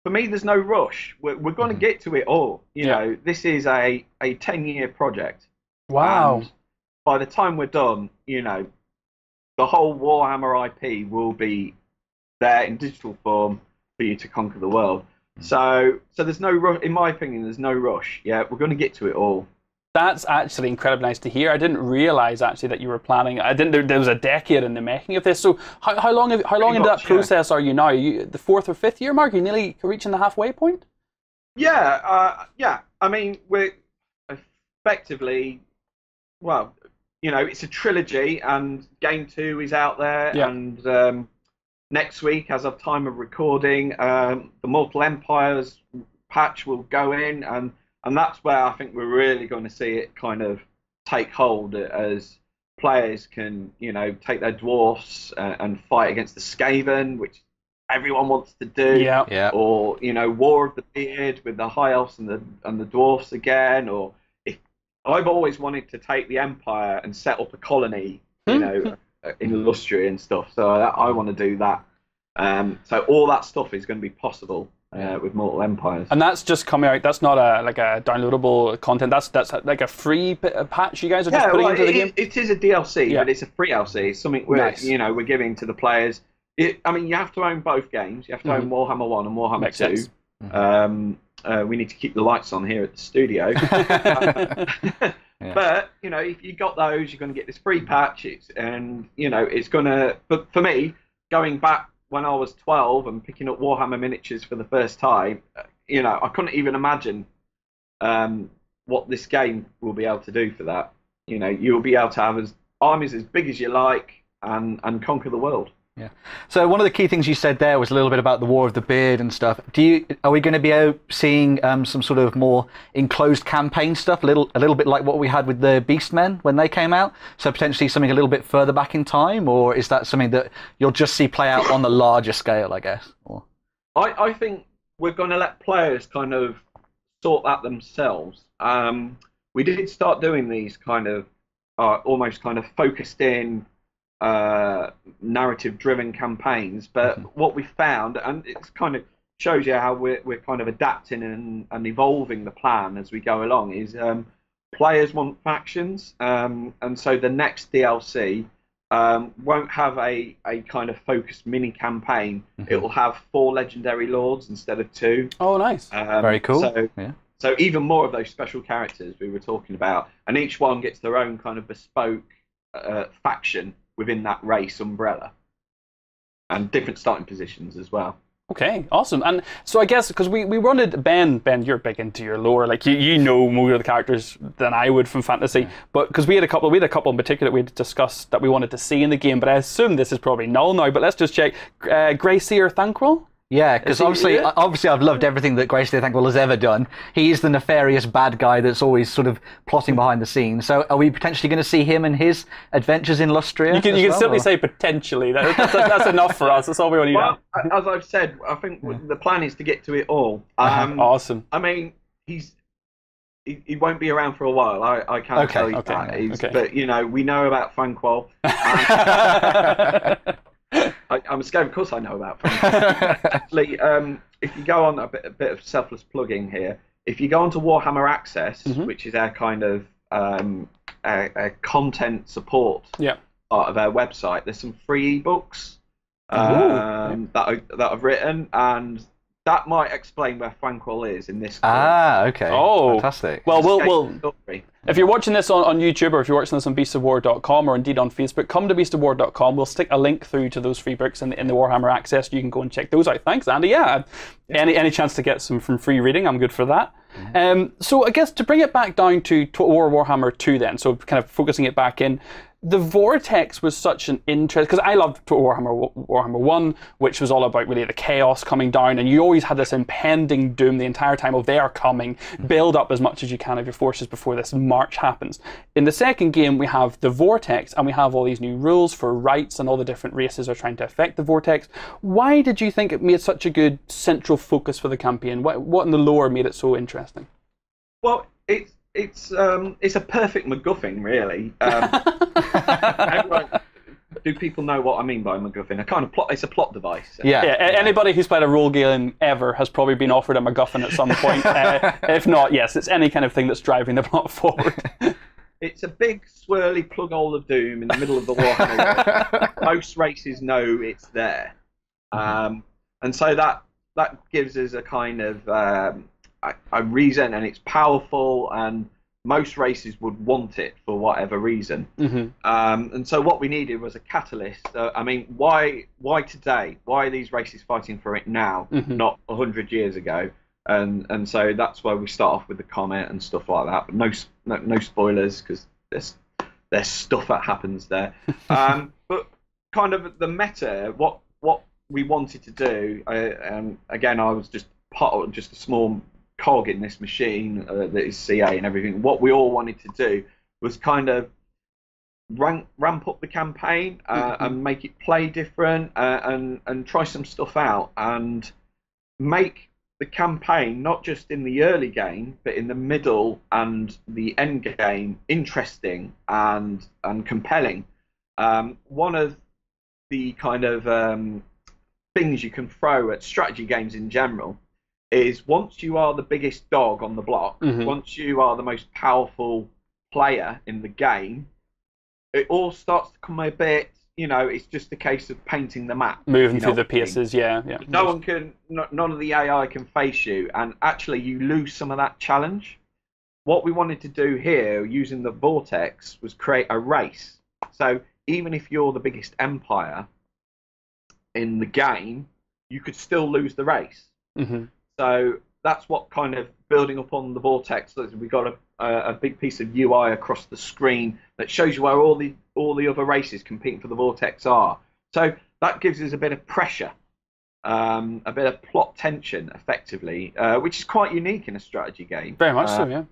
For me, there's no rush. We're going to get to it all. You know, this is a 10-year project. Wow. And by the time we're done, you know, the whole Warhammer IP will be there in digital form for you to conquer the world. So there's no rush. In my opinion, there's no rush. Yeah, we're going to get to it all. That's actually incredibly nice to hear. I didn't realise actually that you were planning. There was a decade in the making of this. So how long into that process are you now? Are you the 4th or 5th year mark? Are you nearly reaching the halfway point? Yeah. I mean, we're effectively, well, you know, it's a trilogy, and Game 2 is out there, and next week, as of time of recording, the Mortal Empires patch will go in, and that's where I think we're really going to see it kind of take hold, as players can, you know, take their dwarfs and fight against the Skaven, which everyone wants to do, or, you know, War of the Beard with the High Elves and the dwarfs again, or I've always wanted to take the Empire and set up a colony, you know, in Lustria and stuff. So I want to do that. So all that stuff is going to be possible with Mortal Empires. And that's just coming out. That's not a downloadable content. That's like a free patch you guys are just putting into the game. It is a DLC, but it's a free DLC. It's something we're giving to the players. I mean, you have to own both games. You have to own Warhammer 1 and Warhammer 2. We need to keep the lights on here at the studio. But, you know, if you got those, you're going to get this free patch. And, you know, it's going to... But for me, going back when I was 12 and picking up Warhammer miniatures for the first time, you know, I couldn't even imagine what this game will be able to do for that. You know, you'll be able to have armies as big as you like and conquer the world. Yeah. So one of the key things you said there was a little bit about the War of the Beard and stuff. Are we going to be seeing some sort of more enclosed campaign stuff, a little bit like what we had with the Beastmen when they came out? So potentially something a little bit further back in time, or is that something that you'll just see play out on the larger scale, I guess? Or... I think we're going to let players kind of sort that themselves. We did start doing these kind of almost kind of focused in narrative-driven campaigns, but what we found, and it kind of shows you how we're kind of adapting and evolving the plan as we go along, is players want factions, and so the next DLC won't have a kind of focused mini campaign. It will have 4 legendary lords instead of 2. Oh, nice. Very cool. So even more of those special characters we were talking about, and each one gets their own kind of bespoke faction within that race umbrella, and different starting positions as well. Okay, awesome. And so I guess because we wanted Ben, you're big into your lore, like you know more of the characters than I would from fantasy. But because we had a couple in particular that we had discussed that we wanted to see in the game, but I assume this is probably null now. But let's just check. Greyseer Thanquil. Yeah, because obviously I've loved everything that Greyseer Thanquil has ever done. He's the nefarious bad guy that's always sort of plotting behind the scenes. So are we potentially going to see him and his adventures in Lustria? You can simply say potentially. That's enough for us. That's all we need. Well, as I've said, I think the plan is to get to it all. Awesome. I mean, he won't be around for a while. I can't tell you that. But, you know, we know about Thanquil. I'm scared, of course I know about Frank. Actually, if you go on a bit of selfless plugging here, if you go onto Warhammer Access, which is our kind of a content support part of our website, there's some free ebooks that I've written, and that might explain where Frankwell is in this. Okay. Oh, fantastic. Well, if you're watching this on YouTube, or if you're watching this on beastofwar.com, or indeed on Facebook, come to beastofwar.com. We'll stick a link through to those free books in the Warhammer Access. You can go and check those out. Thanks, Andy. Yeah. Any chance to get some from free reading, I'm good for that. So I guess to bring it back down to Warhammer 2 then, so kind of focusing it back in, the Vortex was such an interest, because I loved Warhammer 1, which was all about really the chaos coming down, and you always had this impending doom the entire time of they are coming, build up as much as you can of your forces before this march happens. In the second game, we have the Vortex, and we have all these new rules for rights, and all the different races are trying to affect the Vortex. Why did you think it made such a good central focus for the campaign? What in the lore made it so interesting? Well, it's a perfect MacGuffin, really. Do people know what I mean by MacGuffin? It's a plot device. Anybody who's played a role game ever has probably been offered a MacGuffin at some point. If not, yes, it's any kind of thing that's driving the plot forward. It's a big swirly plug hole of doom in the middle of the Warhammer world. Most races know it's there, and so that gives us a kind of a reason, and it's powerful, and most races would want it for whatever reason. And so what we needed was a catalyst. I mean, why today? Why are these races fighting for it now, not 100 years ago? And so that's why we start off with the comet and stuff like that. But no spoilers, because there's stuff that happens there. But kind of the meta, what we wanted to do. Again, I was just a small cog in this machine that is CA and everything. What we all wanted to do was kind of ramp up the campaign and make it play different and try some stuff out and make the campaign, not just in the early game, but in the middle and the end game, interesting and compelling. One of the kind of things you can throw at strategy games in general is once you are the biggest dog on the block, once you are the most powerful player in the game, it all starts to come a bit, it's just a case of painting the map. Moving through the pieces, yeah. None of the AI can face you, and actually you lose some of that challenge. What we wanted to do here, using the Vortex, was create a race. So even if you're the biggest empire in the game, you could still lose the race. So that's what kind of building up on the Vortex. We got a big piece of UI across the screen that shows you where all the other races competing for the Vortex are. So that gives us a bit of pressure, a bit of plot tension, effectively, which is quite unique in a strategy game. Very much so, yeah.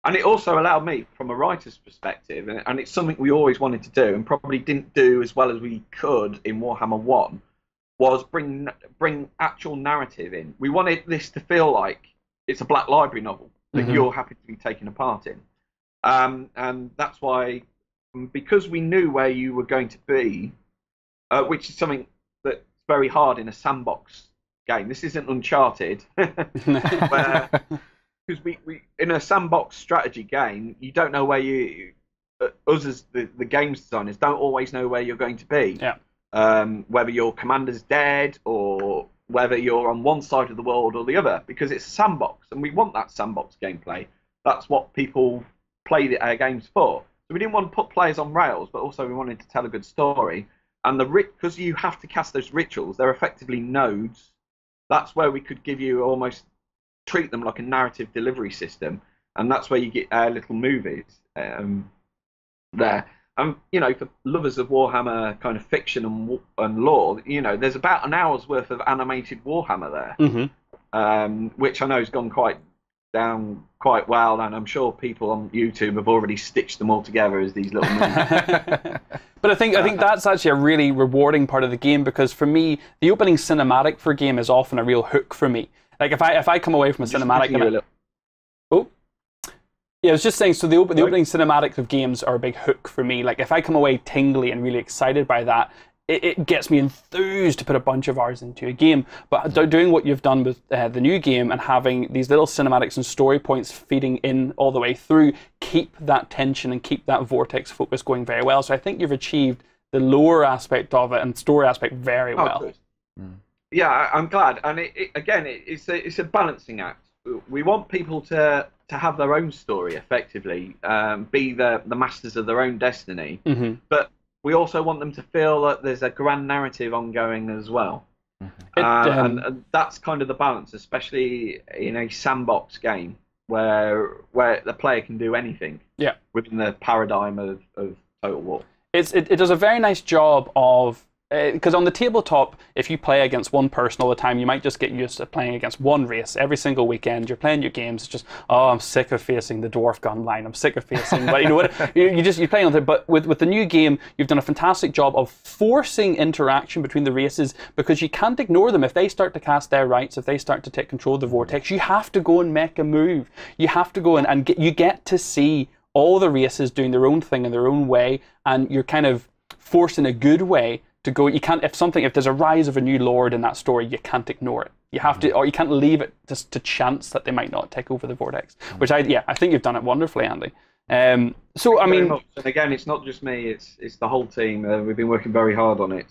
And it also allowed me, from a writer's perspective, and it's something we always wanted to do and probably didn't do as well as we could in Warhammer 1, was bring actual narrative in. We wanted this to feel like it's a Black Library novel that you're happy to be taking a part in. And that's why, because we knew where you were going to be, which is something that's very hard in a sandbox game. This isn't Uncharted, because we in a sandbox strategy game, you don't know where us as the games designers don't always know where you're going to be. Yeah. Whether your commander's dead or whether you're on one side of the world or the other, because it's a sandbox, and we want that sandbox gameplay. That's what people play our games for. So we didn't want to put players on rails, but also we wanted to tell a good story. And because you have to cast those rituals, they're effectively nodes. That's where we could give you treat them like a narrative delivery system, and that's where you get our little movies there. For lovers of Warhammer kind of fiction and lore, there's about an hour's worth of animated Warhammer there, which I know has gone quite well, and I'm sure people on YouTube have already stitched them all together as these little movies. But I think that's actually a really rewarding part of the game, because for me, the opening cinematic for a game is often a real hook for me. Like if I come away from a cinematic, I was just saying, so the opening cinematics of games are a big hook for me. Like if I come away tingly and really excited by that, it gets me enthused to put a bunch of hours into a game. But doing what you've done with the new game and having these little cinematics and story points feeding in all the way through, keep that tension and keep that vortex focus going very well. So I think you've achieved the lore aspect of it and story aspect very well. Good. Yeah, I'm glad. And it's a balancing act. We want people to have their own story effectively, be the masters of their own destiny. But we also want them to feel that there's a grand narrative ongoing as well. And that's kind of the balance, especially in a sandbox game where the player can do anything within the paradigm of Total War. It does a very nice job of... Because on the tabletop, if you play against one person all the time, you might just get used to playing against one race every single weekend. You're playing your games, it's just, oh, I'm sick of facing the dwarf gun line. I'm sick of facing, but you know what? You're playing on it. But with the new game, you've done a fantastic job of forcing interaction between the races because you can't ignore them. If they start to cast their rights, if they start to take control of the vortex, you have to go and make a move. You have to go and you get to see all the races doing their own thing in their own way, and you're kind of forced in a good way to go. You can't, if there's a rise of a new lord in that story, you can't ignore it. You have to, or you can't leave it just to chance that they might not take over the vortex. Which I think you've done it wonderfully, Andy. So I mean, and again, it's not just me; it's the whole team. We've been working very hard on it.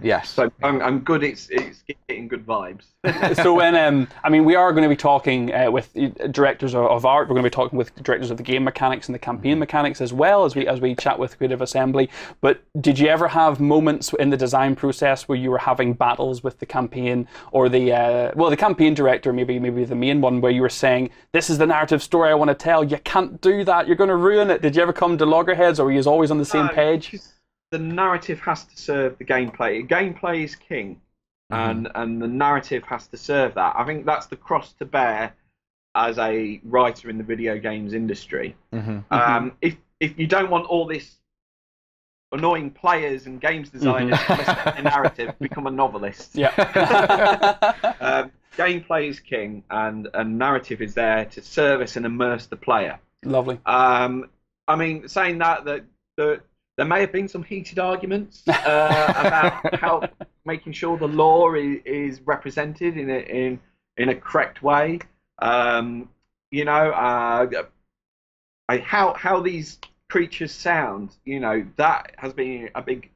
Yes. So I'm good. It's getting good vibes. So when we are going to be talking with directors of art. We're going to be talking with directors of the game mechanics and the campaign mechanics as well as we chat with Creative Assembly. But did you ever have moments in the design process where you were having battles with the campaign or the campaign director, maybe the main one, where you were saying, "This is the narrative story I want to tell. You can't do that. You're going to ruin it." Did you ever come to loggerheads, or were you always on the same page? The narrative has to serve the gameplay. Gameplay is king, and the narrative has to serve that. I think that's the cross to bear as a writer in the video games industry. If you don't want all this annoying players and games designers to mess up the narrative, become a novelist. Gameplay is king, and narrative is there to service and immerse the player. Lovely. I mean, saying that there may have been some heated arguments about how making sure the lore is represented in a correct way. How these creatures sound. That has been a big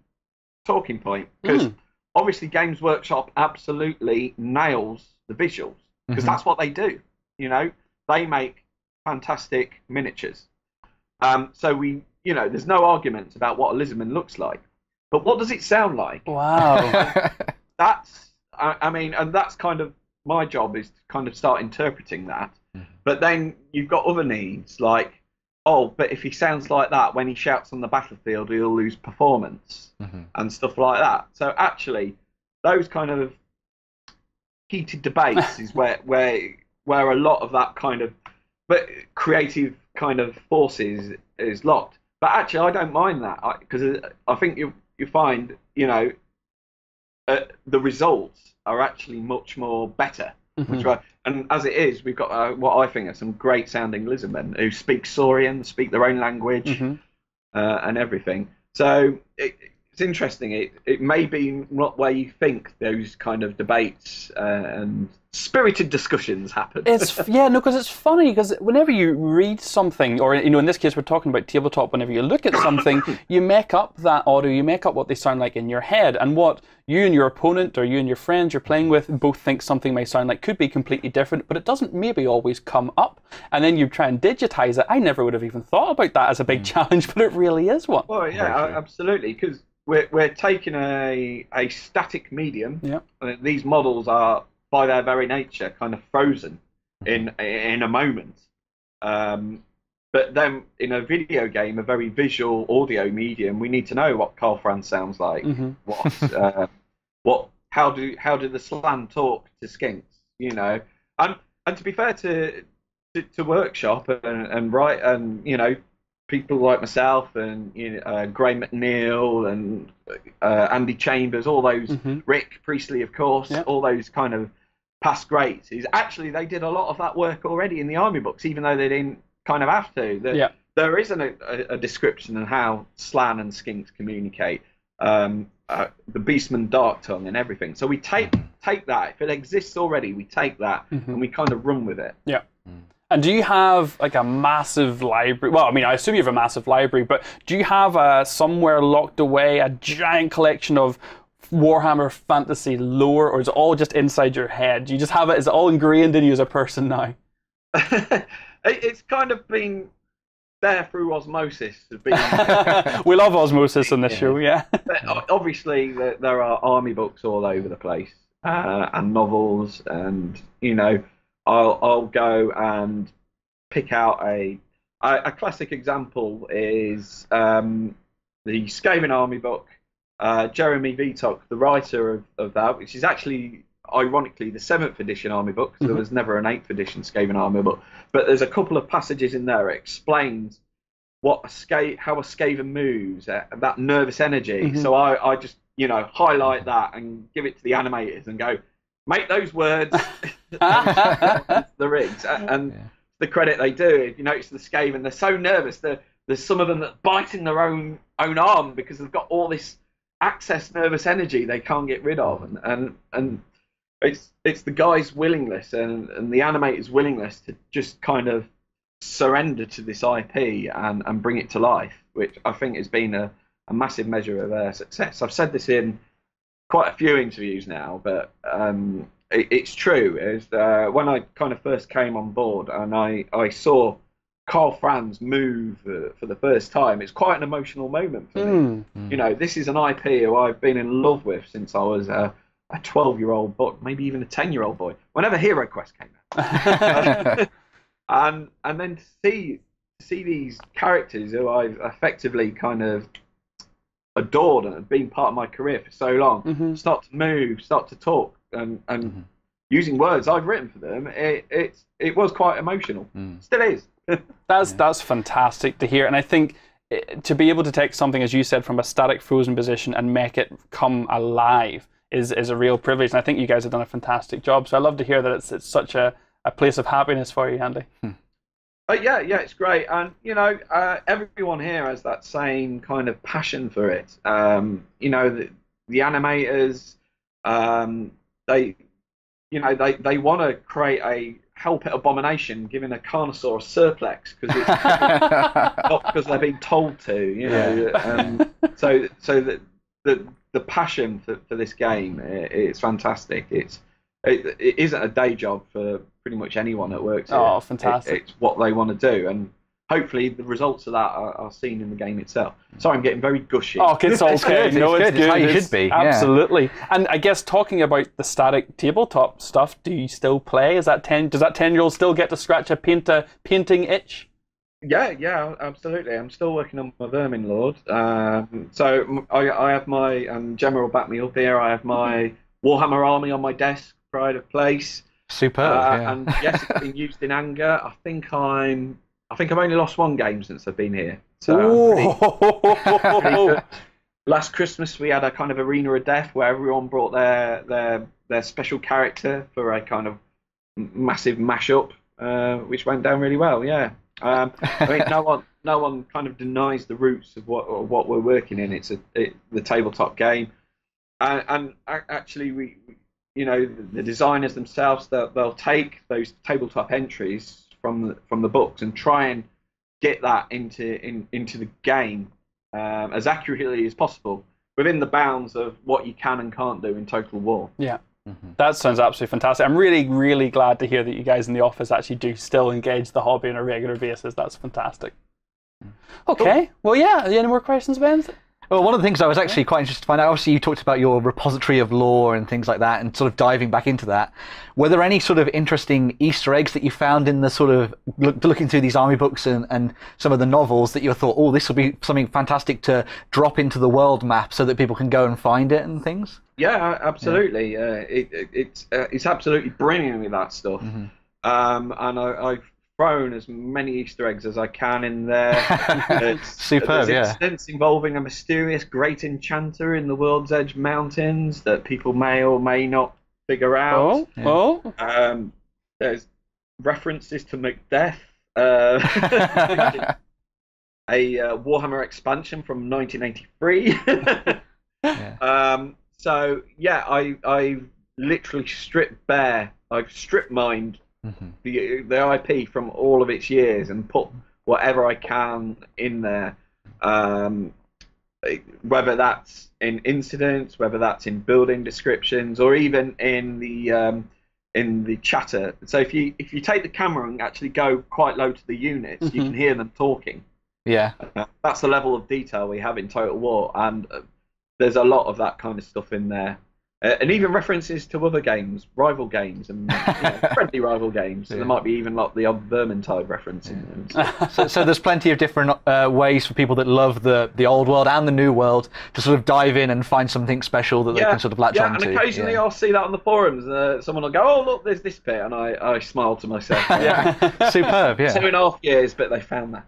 talking point because obviously Games Workshop absolutely nails the visuals because that's what they do. They make fantastic miniatures. So there's no arguments about what a Lizardman looks like, but what does it sound like? Wow. That's kind of my job, is to kind of start interpreting that. But then you've got other needs like, but if he sounds like that when he shouts on the battlefield, he'll lose performance and stuff like that. So actually, those kind of heated debates is where a lot of that kind of creative kind of forces is locked. But actually, I don't mind that because I think you find the results are actually much more better. And as it is, we've got what I think are some great sounding Lizardmen who speak Saurian, speak their own language, and everything. So it's interesting. It may be not where you think those kind of debates and spirited discussions happen. Because it's funny, because whenever you read something, or in this case we're talking about tabletop, whenever you look at something, you make up that audio, you make up what they sound like in your head, and what you and your opponent or you and your friends you're playing with both think something may sound like could be completely different, but it doesn't maybe always come up, and then you try and digitize it. I never would have even thought about that as a big challenge, but it really is one. Well, yeah, absolutely, because we're taking a static medium. These models are, by their very nature, kind of frozen in a moment. But then in a video game, a very visual audio medium, we need to know what Carl Franz sounds like. How do the Slan talk to skinks? And to be fair to Workshop and write, and people like myself and Gray McNeil and Andy Chambers, all those, Rick Priestley, of course, all those kind of past greats, is actually they did a lot of that work already in the army books, even though they didn't kind of have to. There isn't a description on how Slan and skinks communicate. the Beastman Dark Tongue and everything. So we take that. If it exists already, we take that and we kind of run with it. Yeah. And do you have like a massive library? Well, I mean, I assume you have a massive library, but do you have somewhere locked away a giant collection of Warhammer fantasy lore, or is it all just inside your head? Do you just have it? Is it all ingrained in you as a person now? It's kind of been there through osmosis. We love osmosis on this show, yeah. But obviously, there are army books all over the place, and novels, and I'll go and pick out a classic example is the Skaven Army book. Jeremy Vitok, the writer of that, which is actually, ironically, the 7th edition army book, because there was never an 8th edition Skaven army book. But there's a couple of passages in there that explains how a Skaven moves, that nervous energy. So I just, highlight that and give it to the animators and go, make those words the rigs. And the credit they do, if you notice the Skaven, they're so nervous. There's some of them that bite in their own arm because they've got all this excess nervous energy they can't get rid of, and it's the guy's willingness and the animator's willingness to just kind of surrender to this IP and bring it to life, which I think has been a massive measure of their success. I've said this in quite a few interviews now, but it's true. When I kind of first came on board and I saw Carl Franz move for the first time, it's quite an emotional moment for me. This is an IP who I've been in love with since I was a 12-year-old boy, maybe even a 10-year-old boy, whenever Hero Quest came out. and then to see these characters who I've effectively kind of adored and have been part of my career for so long start to move, start to talk, and using words I've written for them, it was quite emotional. Still is. That's fantastic to hear, and I think to be able to take something, as you said, from a static frozen position and make it come alive is a real privilege, and I think you guys have done a fantastic job. So I love to hear that it's such a place of happiness for you, Andy. Yeah, it's great, and everyone here has that same kind of passion for it. The animators, they want to create a Hellpit abomination, giving a Carnosaur a surplex because it's not because they're being told to, so the passion for this game, it's fantastic. It isn't a day job for pretty much anyone that works here. Oh, fantastic! It's what they want to do, and hopefully the results of that are seen in the game itself. Sorry, I'm getting very gushy. Oh, it's okay. No, it's good. It's how you should be. Absolutely. And I guess talking about the static tabletop stuff, do you still play? Does that 10-year-old still get to scratch a painting itch? Yeah, absolutely. I'm still working on my Vermin Lord. So I have my Gemma will back me up here. I have my Warhammer army on my desk, pride of place. Superb. And yes, it's been used in anger. I think I've only lost one game since I've been here. So last Christmas we had a kind of arena of death where everyone brought their special character for a kind of massive mashup, which went down really well. Yeah, I mean no one kind of denies the roots of what we're working in. It's the tabletop game, and actually we the designers themselves they'll take those tabletop entries from the books and try and get that into the game as accurately as possible within the bounds of what you can and can't do in Total War. Yeah, that sounds absolutely fantastic. I'm really, really glad to hear that you guys in the office actually do still engage the hobby on a regular basis. That's fantastic. Okay, well, yeah. Are there any more questions, Ben? Well, one of the things I was actually quite interested to find out, obviously you talked about your repository of lore and things like that, and sort of diving back into that. Were there any sort of interesting Easter eggs that you found in the sort of looking through these army books and some of the novels that you thought, oh, this will be something fantastic to drop into the world map so that people can go and find it and things? Yeah, absolutely. Yeah. It's absolutely brilliant with that stuff. And I've thrown as many Easter eggs as I can in there. Superb, there's incidents involving a mysterious great enchanter in the World's Edge Mountains that people may or may not figure out. There's references to Macbeth, a Warhammer expansion from 1983. Yeah. So yeah, I literally stripped bare. I've strip mined the IP from all of its years and put whatever I can in there. Whether that's in incidents, whether that's in building descriptions, or even in the chatter. So if you take the camera and actually go quite low to the units, you can hear them talking. Yeah. That's the level of detail we have in Total War, and there's a lot of that kind of stuff in there. And even references to other games, rival games, and friendly rival games. So there might be even like the odd Vermintide reference in them. So there's plenty of different ways for people that love the old world and the new world to sort of dive in and find something special that they can sort of latch onto. And occasionally I'll see that on the forums. Someone will go, "Oh, look, there's this bit," and I smile to myself. Superb, yeah. 2.5 years, but they found that.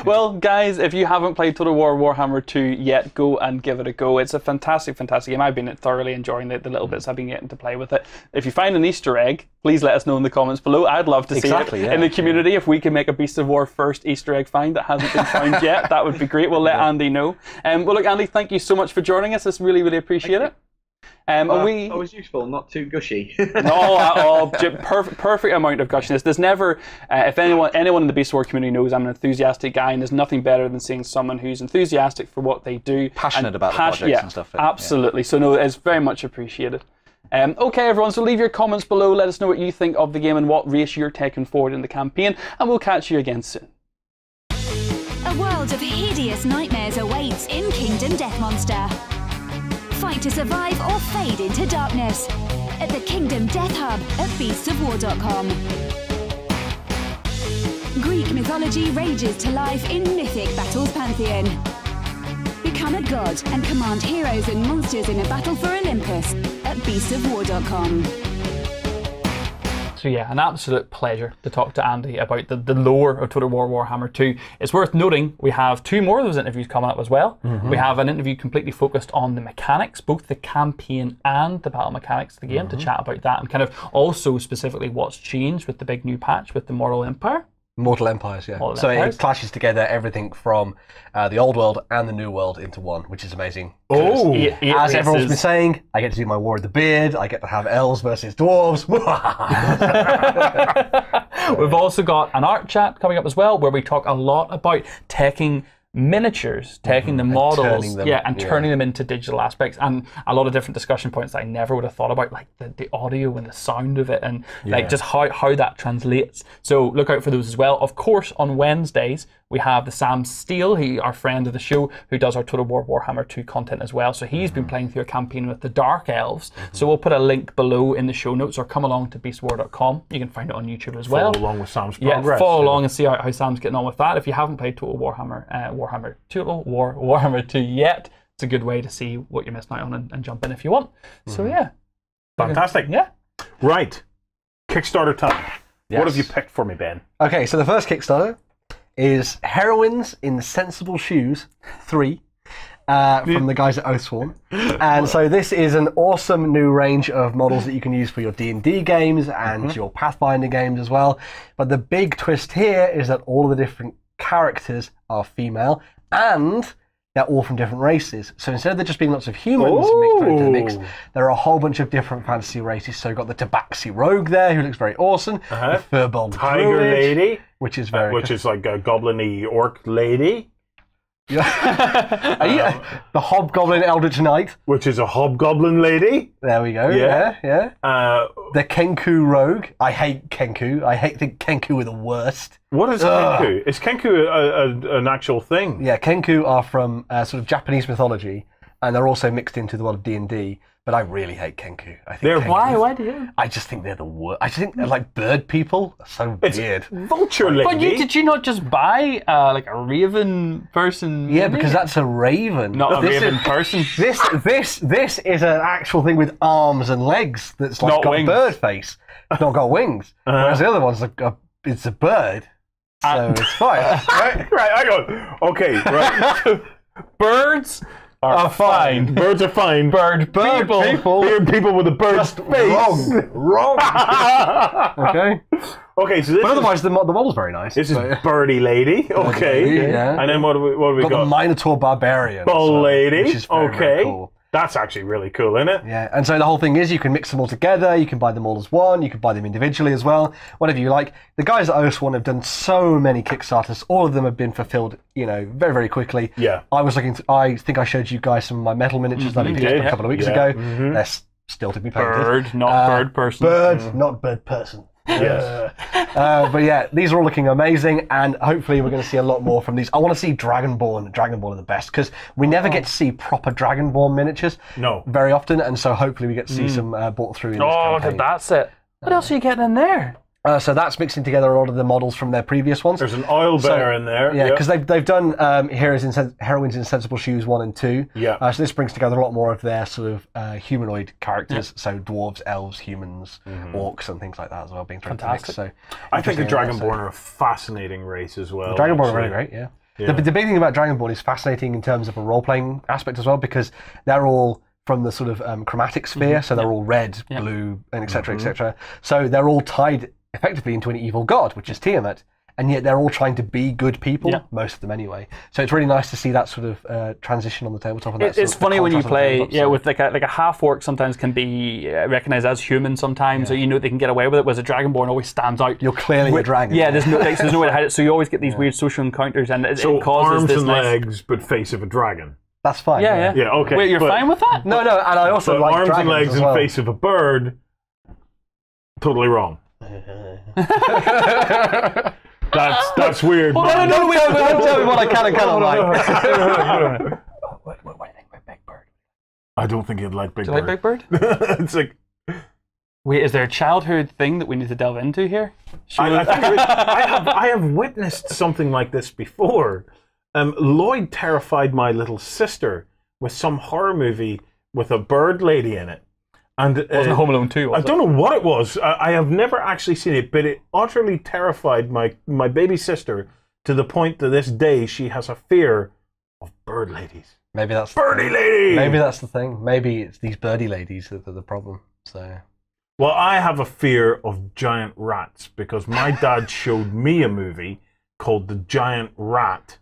Well, guys, if you haven't played Total War Warhammer 2 yet, go and give it a go. It's a fantastic game. I've been thoroughly enjoying the little bits I've been getting to play with it. If you find an Easter egg, please let us know in the comments below. I'd love to see it in the community. If we can make a Beast of War first Easter egg find that hasn't been found yet, that would be great. We'll let Andy know. Well, look, Andy, thank you so much for joining us. It's really appreciate it. I was useful, not too gushy. No, at all. Perfect amount of gushiness. There's never, if anyone in the Beast of War community knows I'm an enthusiastic guy, and there's nothing better than seeing someone who's enthusiastic for what they do. Passionate about the projects and stuff. Absolutely. So no, it's very much appreciated. Okay, everyone, so leave your comments below. Let us know what you think of the game and what race you're taking forward in the campaign, and we'll catch you again soon. A world of hideous nightmares awaits in Kingdom Death Monster. Fight to survive or fade into darkness at the Kingdom Death Hub at beastsofwar.com. Greek mythology rages to life in mythic battles pantheon. Become a god and command heroes and monsters in a battle for Olympus at beastsofwar.com. So yeah, an absolute pleasure to talk to Andy about the lore of Total War Warhammer 2. It's worth noting we have 2 more of those interviews coming up as well. We have an interview completely focused on the mechanics, both the campaign and the battle mechanics of the game, to chat about that, and kind of also specifically what's changed with the big new patch with the Mortal Empire. Mortal Empires, yeah. Mortal so Empires. It clashes together everything from the old world and the new world into one, which is amazing. Oh! As everyone's been saying, I get to do my War of the Beard, I get to have elves versus dwarves. We've also got an art chat coming up as well, where we talk a lot about taking miniatures, taking the models, turning them into digital aspects, and a lot of different discussion points that I never would have thought about, like the audio and the sound of it, and like just how that translates. So look out for those as well. Of course, on Wednesdays we have the Sam Steele, our friend of the show, who does our Total War Warhammer 2 content as well. So he's been playing through a campaign with the Dark Elves. So we'll put a link below in the show notes, or come along to beastwar.com. You can find it on YouTube as well. Follow along with Sam's progress. Follow along and see how Sam's getting on with that. If you haven't played Total War Warhammer 2 yet, it's a good way to see what you're missing out on and jump in if you want. So yeah. Fantastic. Yeah. Right. Kickstarter time. Yes. What have you picked for me, Ben? Okay, so the first Kickstarter is Heroines in Sensible Shoes 3 from the guys at Oathsworn. And so this is an awesome new range of models that you can use for your D&D games and your Pathfinder games as well. But the big twist here is that all of the different characters are female, and they're all from different races. So instead of there just being lots of humans mixed into the mix, there are a whole bunch of different fantasy races. So you've got the Tabaxi Rogue there, who looks very awesome. The Furbolg Tiger Druid, Lady, which is very which is like a goblin-y orc lady. the Hobgoblin Eldritch Knight, which is a hobgoblin lady. There we go. Yeah. The Kenku Rogue. I hate Kenku. I think Kenku are the worst. What is Kenku? Is Kenku an actual thing? Yeah, Kenku are from sort of Japanese mythology, and they're also mixed into the world of D&D. But I really hate Kenku. I think why do you? I just think they're the worst. I just think they're like bird people. So weird. Vulture lady. But did you not just buy like a raven person? Yeah, because that's a raven. Not a raven person. This is an actual thing with arms and legs that's like not got wings. A bird face. It's not got wings. Whereas the other one's it's a bird. So it's fine. right, I go. Okay, right. Birds are fine. Birds are fine. Bird people with a bird's face. Wrong. Okay. Okay, so this But otherwise, the model's very nice. This is Birdie Lady. Okay. Yeah. And then what do we got? The Minotaur Barbarian. Bull Lady. Which is very, very cool. That's actually really cool, isn't it? Yeah, and so the whole thing is you can mix them all together, you can buy them all as one, you can buy them individually as well, whatever you like. The guys at OS1 have done so many Kickstarters, all of them have been fulfilled, very, very quickly. Yeah. I think I showed you guys some of my metal miniatures that I picked up a couple of weeks ago. They're still to be painted. Bird, not bird person. Bird, not bird person. Yes. But yeah, these are all looking amazing, and hopefully we're going to see a lot more from these. I want to see Dragonborn. Dragonborn are the best, because we never get to see proper Dragonborn miniatures very often, and so hopefully we get to see some brought through in this campaign. Look at that set. What else are you getting in there? So that's mixing together a lot of the models from their previous ones. There's an oil bear in there. Yeah, because they've done Heroines in Sensible Shoes 1 and 2. Yeah. So this brings together a lot more of their sort of humanoid characters. Yeah. So dwarves, elves, humans, orcs, and things like that as well being thrown into the mix. So I think the Dragonborn are a fascinating race as well. The Dragonborn are really great, yeah. The big thing about Dragonborn is fascinating in terms of a role-playing aspect as well, because they're all from the sort of chromatic sphere, so they're all red, blue, and etc., etc. So they're all tied effectively into an evil god, which is Tiamat, and yet they're all trying to be good people, most of them anyway. So it's really nice to see that sort of transition on the tabletop. And it's funny when you play, with like a half orc sometimes can be recognized as human sometimes, or they can get away with it, whereas a Dragonborn always stands out. You're clearly a dragon. Yeah, there's no way to hide it, so you always get these weird social encounters, and it causes arms this and legs, but face of a dragon. That's fine. Yeah, okay. Wait, you're fine with that? No, and I also like arms and legs and face of a bird. Totally wrong. That's weird. No, tell me what I can and cannot like. What do you think about Big Bird? I don't think you'd like Big Bird. Do you like Big Bird? It's like... Wait, is there a childhood thing that we need to delve into here? I have witnessed something like this before. Lloyd terrified my little sister with some horror movie with a bird lady in it. And it wasn't Home Alone 2, was I don't know what it was. I have never actually seen it, but it utterly terrified my baby sister to the point to this day she has a fear of bird ladies. Maybe that's birdie lady. Maybe that's the thing. Maybe it's these birdie ladies that are the problem. So. Well, I have a fear of giant rats because my dad showed me a movie called The Giant Rat.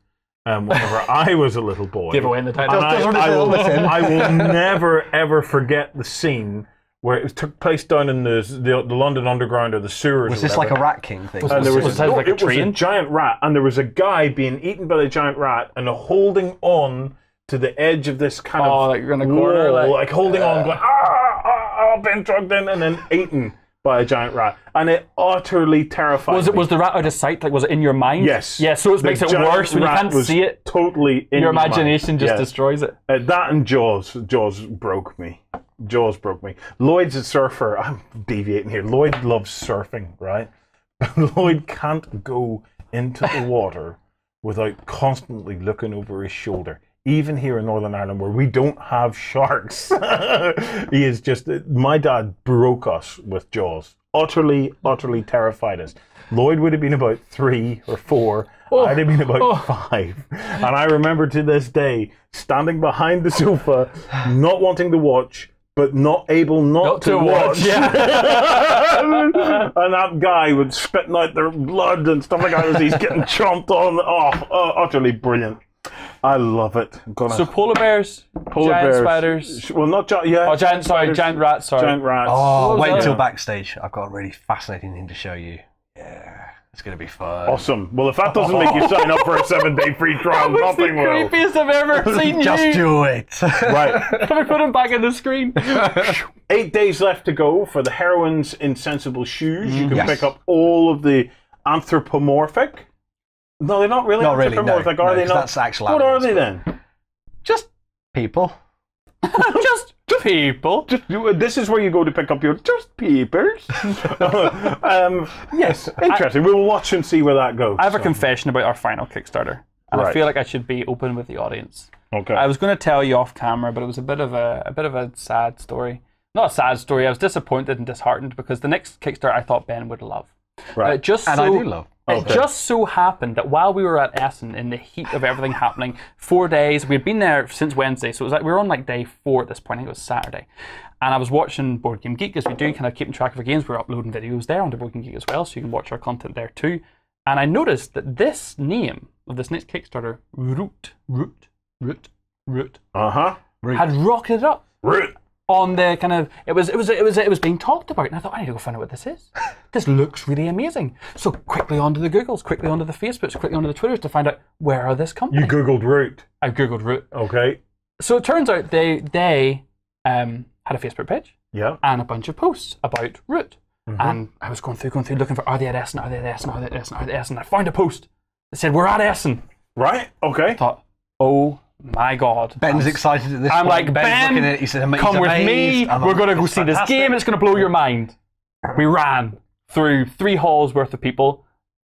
Whenever I was a little boy. Give away in the title. I will never ever forget the scene where it took place down in the London Underground or the sewers. Was this like a Rat King thing? It was a giant rat, and there was a guy being eaten by the giant rat and holding on to the edge of this kind of like in the corner, wall, like holding on, going being drugged in, and then eaten by a giant rat, and it utterly terrified me. Was the rat out of sight? Like, was it in your mind? Yes. Yeah, so it makes it worse when you can't see it. Totally in your imagination just destroys it. That and Jaws. Jaws broke me. Jaws broke me. Lloyd's a surfer. I'm deviating here. Lloyd loves surfing, right? Lloyd can't go into the water without constantly looking over his shoulder. Even here in Northern Ireland, where we don't have sharks, he is just. My dad broke us with Jaws. Utterly terrified us. Lloyd would have been about 3 or 4. I'd have been about 5. And I remember to this day standing behind the sofa, not wanting to watch, but not able not to watch. Yeah. And that guy would spitting out their blood and stuff like that as he's getting chomped on. Utterly brilliant. I love it. So polar bears, giant spiders. Well, not giant. Yeah. Giant rats. Sorry. Giant rats. Oh, wait until backstage. I've got a really fascinating thing to show you. Yeah, it's going to be fun. Awesome. Well, if that doesn't make you sign up for a 7-day free trial, nothing will. That was the creepiest I've ever seen. Just do it. Right. Can we put him back on the screen? 8 days left to go for the Heroines in Sensible Shoes. You can pick up all of the anthropomorphic. No, they're not really anthropomorphic, are they not? That's actual what are they then? Just people. Just people. This is where you go to pick up your just peepers. Yes, interesting. We'll watch and see where that goes. I have a confession about our final Kickstarter, and I feel like I should be open with the audience. Okay. I was going to tell you off camera, but it was a bit of a sad story. Not a sad story. I was disappointed and disheartened because the next Kickstarter I thought Ben would love. Right. I do love. It just so happened that while we were at Essen, in the heat of everything happening, 4 days, we'd been there since Wednesday, so it was like we were on like day 4 at this point. I think it was Saturday. And I was watching Board Game Geek, as we do, kind of keeping track of our games. We're uploading videos there onto Board Game Geek as well, so you can watch our content there too. And I noticed that this name of this next Kickstarter, Root, had rocketed up. Root. On the kind of, it was being talked about, and I thought, I need to go find out what this is. This looks really amazing. So quickly onto the Googles, quickly onto the Facebooks, quickly onto the Twitters to find out where are this company. You Googled Root. I Googled Root. Okay. So it turns out they had a Facebook page. Yeah. And a bunch of posts about Root. And I was going through looking for, are they at Essen, are they at Essen, are they at Essen, are they at Essen? I found a post that said, we're at Essen. Right, okay. I thought, oh my God. Ben's excited at this point. I'm like, Ben, looking at it, he said, come with me. We're going to go see this game. It's going to blow your mind. We ran through 3 halls worth of people,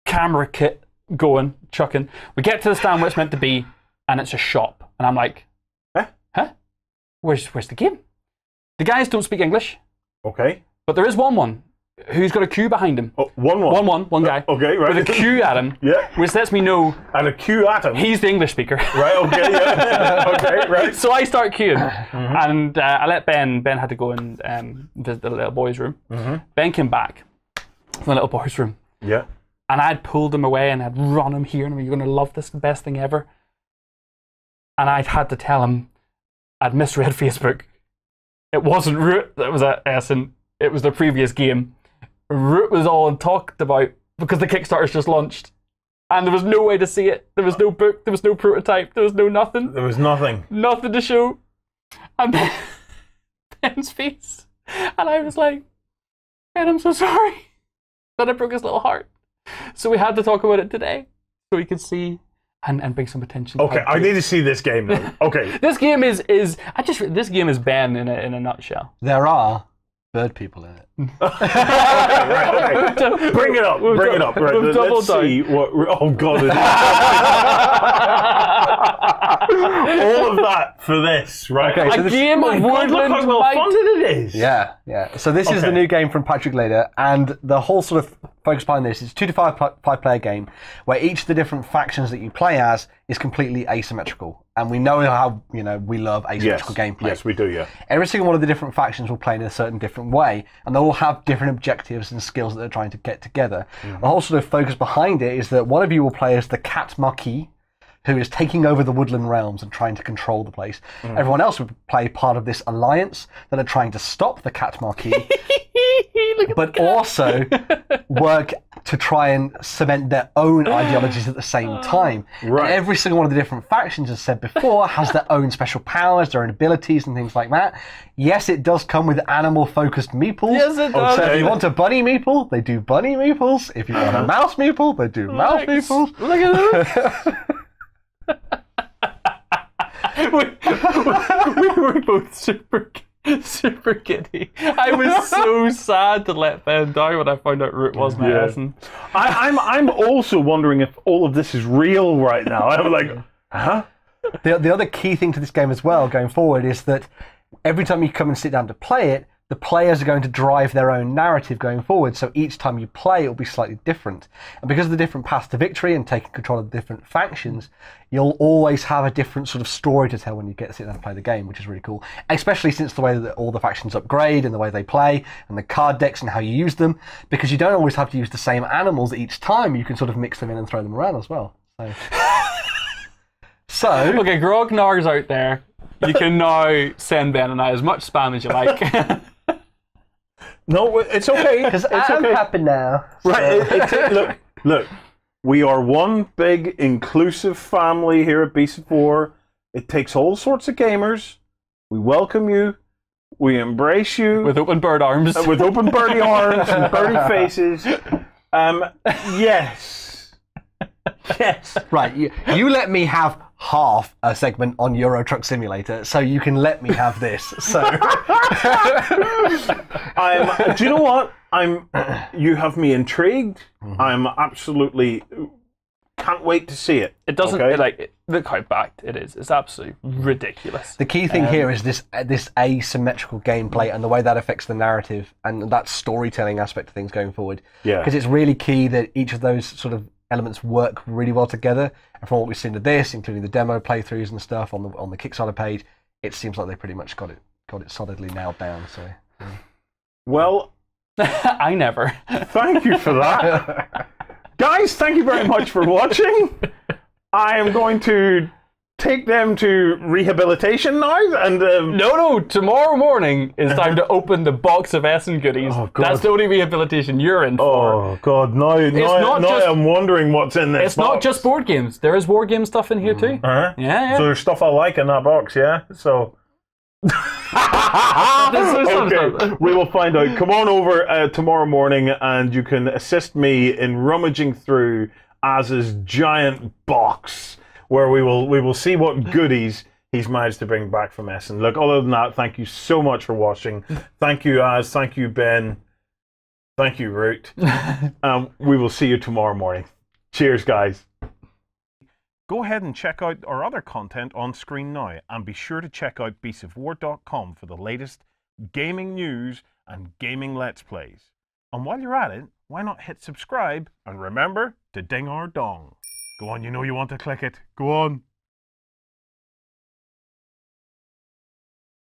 camera kit going, chucking. We get to the stand where it's meant to be, and it's a shop. And I'm like, huh? Where's the game? The guys don't speak English. Okay. But there is one who's got a queue behind him. Oh, one guy. Okay, right. With a queue at him. Yeah. Which lets me know. And a queue at him. He's the English speaker. Right, okay, yeah. Okay, right. So I start queuing. And I let Ben had to go and visit the little boy's room. Ben came back from the little boy's room. Yeah. And I'd pulled him away and I'd run him here and I'm like, you're going to love this, the best thing ever. And I'd had to tell him I'd misread Facebook. It wasn't Root that was at Essen. It was the previous game. Root was all talked about because the Kickstarter's just launched. And there was no way to see it. There was no book, there was no prototype, there was no nothing. There was nothing. Nothing to show. And Ben's face. And I was like, Ben, I'm so sorry that I broke his little heart. So we had to talk about it today so we could see and bring some attention. Okay, I need to see this game now. Okay. This game is this game is Ben in a nutshell. There are bird people in it. Right, okay. Bring it up. Right, let's see what. Oh God! All of that for this, right? Okay, so a game of woodland. Look how well funded it is. Yeah. So this is the new game from Patrick Lader, and the whole sort of focus behind this is 2 to 5 player game where each of the different factions that you play as is completely asymmetrical. And we know how we love asymmetrical gameplay. Yes, we do. Yeah. Every single one of the different factions will play in a certain different way, and they all have different objectives and skills that they're trying to get together. The whole sort of focus behind it is that one of you will play as the Cat Marquis, who is taking over the Woodland Realms and trying to control the place. Everyone else would play part of this alliance that are trying to stop the Cat Marquis, but also work to try and cement their own ideologies at the same time. Right. And every single one of the different factions, as said before, has their own special powers, their own abilities and things like that. Yes, it does come with animal-focused meeples. Yes, it does. So if you want a bunny meeple, they do bunny meeples. If you want a mouse meeple, they do mouse meeples. Look at this. we were both super giddy. I was so sad to let Ben down when I found out Root wasn't at Essen. I'm also wondering if all of this is real right now. I'm like, huh? The other key thing to this game as well going forward is that every time you come and sit down to play it, the players are going to drive their own narrative going forward. So each time you play, it will be slightly different. And because of the different paths to victory and taking control of the different factions, you'll always have a different sort of story to tell when you get to sit down and play the game, which is really cool. Especially since the way that all the factions upgrade and the way they play and the card decks and how you use them, because you don't always have to use the same animals each time. You can sort of mix them in and throw them around as well. So okay, Grognar's out there. You can now send Ben and I as much spam as you like. No, it's okay. Because I'm happy now. So. Right, look. We are one big, inclusive family here at Beast of War. It takes all sorts of gamers. We welcome you. We embrace you. With open bird arms. With open birdie arms and birdie faces. Yes. Yes. Right, you let me have half a segment on Euro Truck Simulator, so you can let me have this. So, do you know what? You have me intrigued. I'm absolutely can't wait to see it. It doesn't okay? look how backed it is. It's absolutely ridiculous. The key thing here is this asymmetrical gameplay and the way that affects the narrative and that storytelling aspect of things going forward. Yeah. Because it's really key that each of those sort of elements work really well together. And from what we've seen of this, including the demo playthroughs and stuff on the Kickstarter page, it seems like they pretty much got it solidly nailed down. So, yeah. Well, I never. Thank you for that. Guys, thank you very much for watching. I am going to take them to rehabilitation now. And No, tomorrow morning is time to open the box of Essen goodies. Oh, God. That's the only rehabilitation you're in for. Oh, God, now I'm wondering what's in this It's box. not just board games. There is war game stuff in here too. Uh-huh. Yeah. So there's stuff I like in that box, yeah? So... okay, we will find out. Come on over tomorrow morning and you can assist me in rummaging through Az's giant box where we will see what goodies he's managed to bring back from Essen. Look, other than that, thank you so much for watching. Thank you, Az. Thank you, Ben. Thank you, Root. We will see you tomorrow morning. Cheers, guys. Go ahead and check out our other content on screen now, and be sure to check out beastsofwar.com for the latest gaming news and gaming Let's Plays. And while you're at it, why not hit subscribe, and remember to ding our dong. Go on, you know you want to click it. Go on.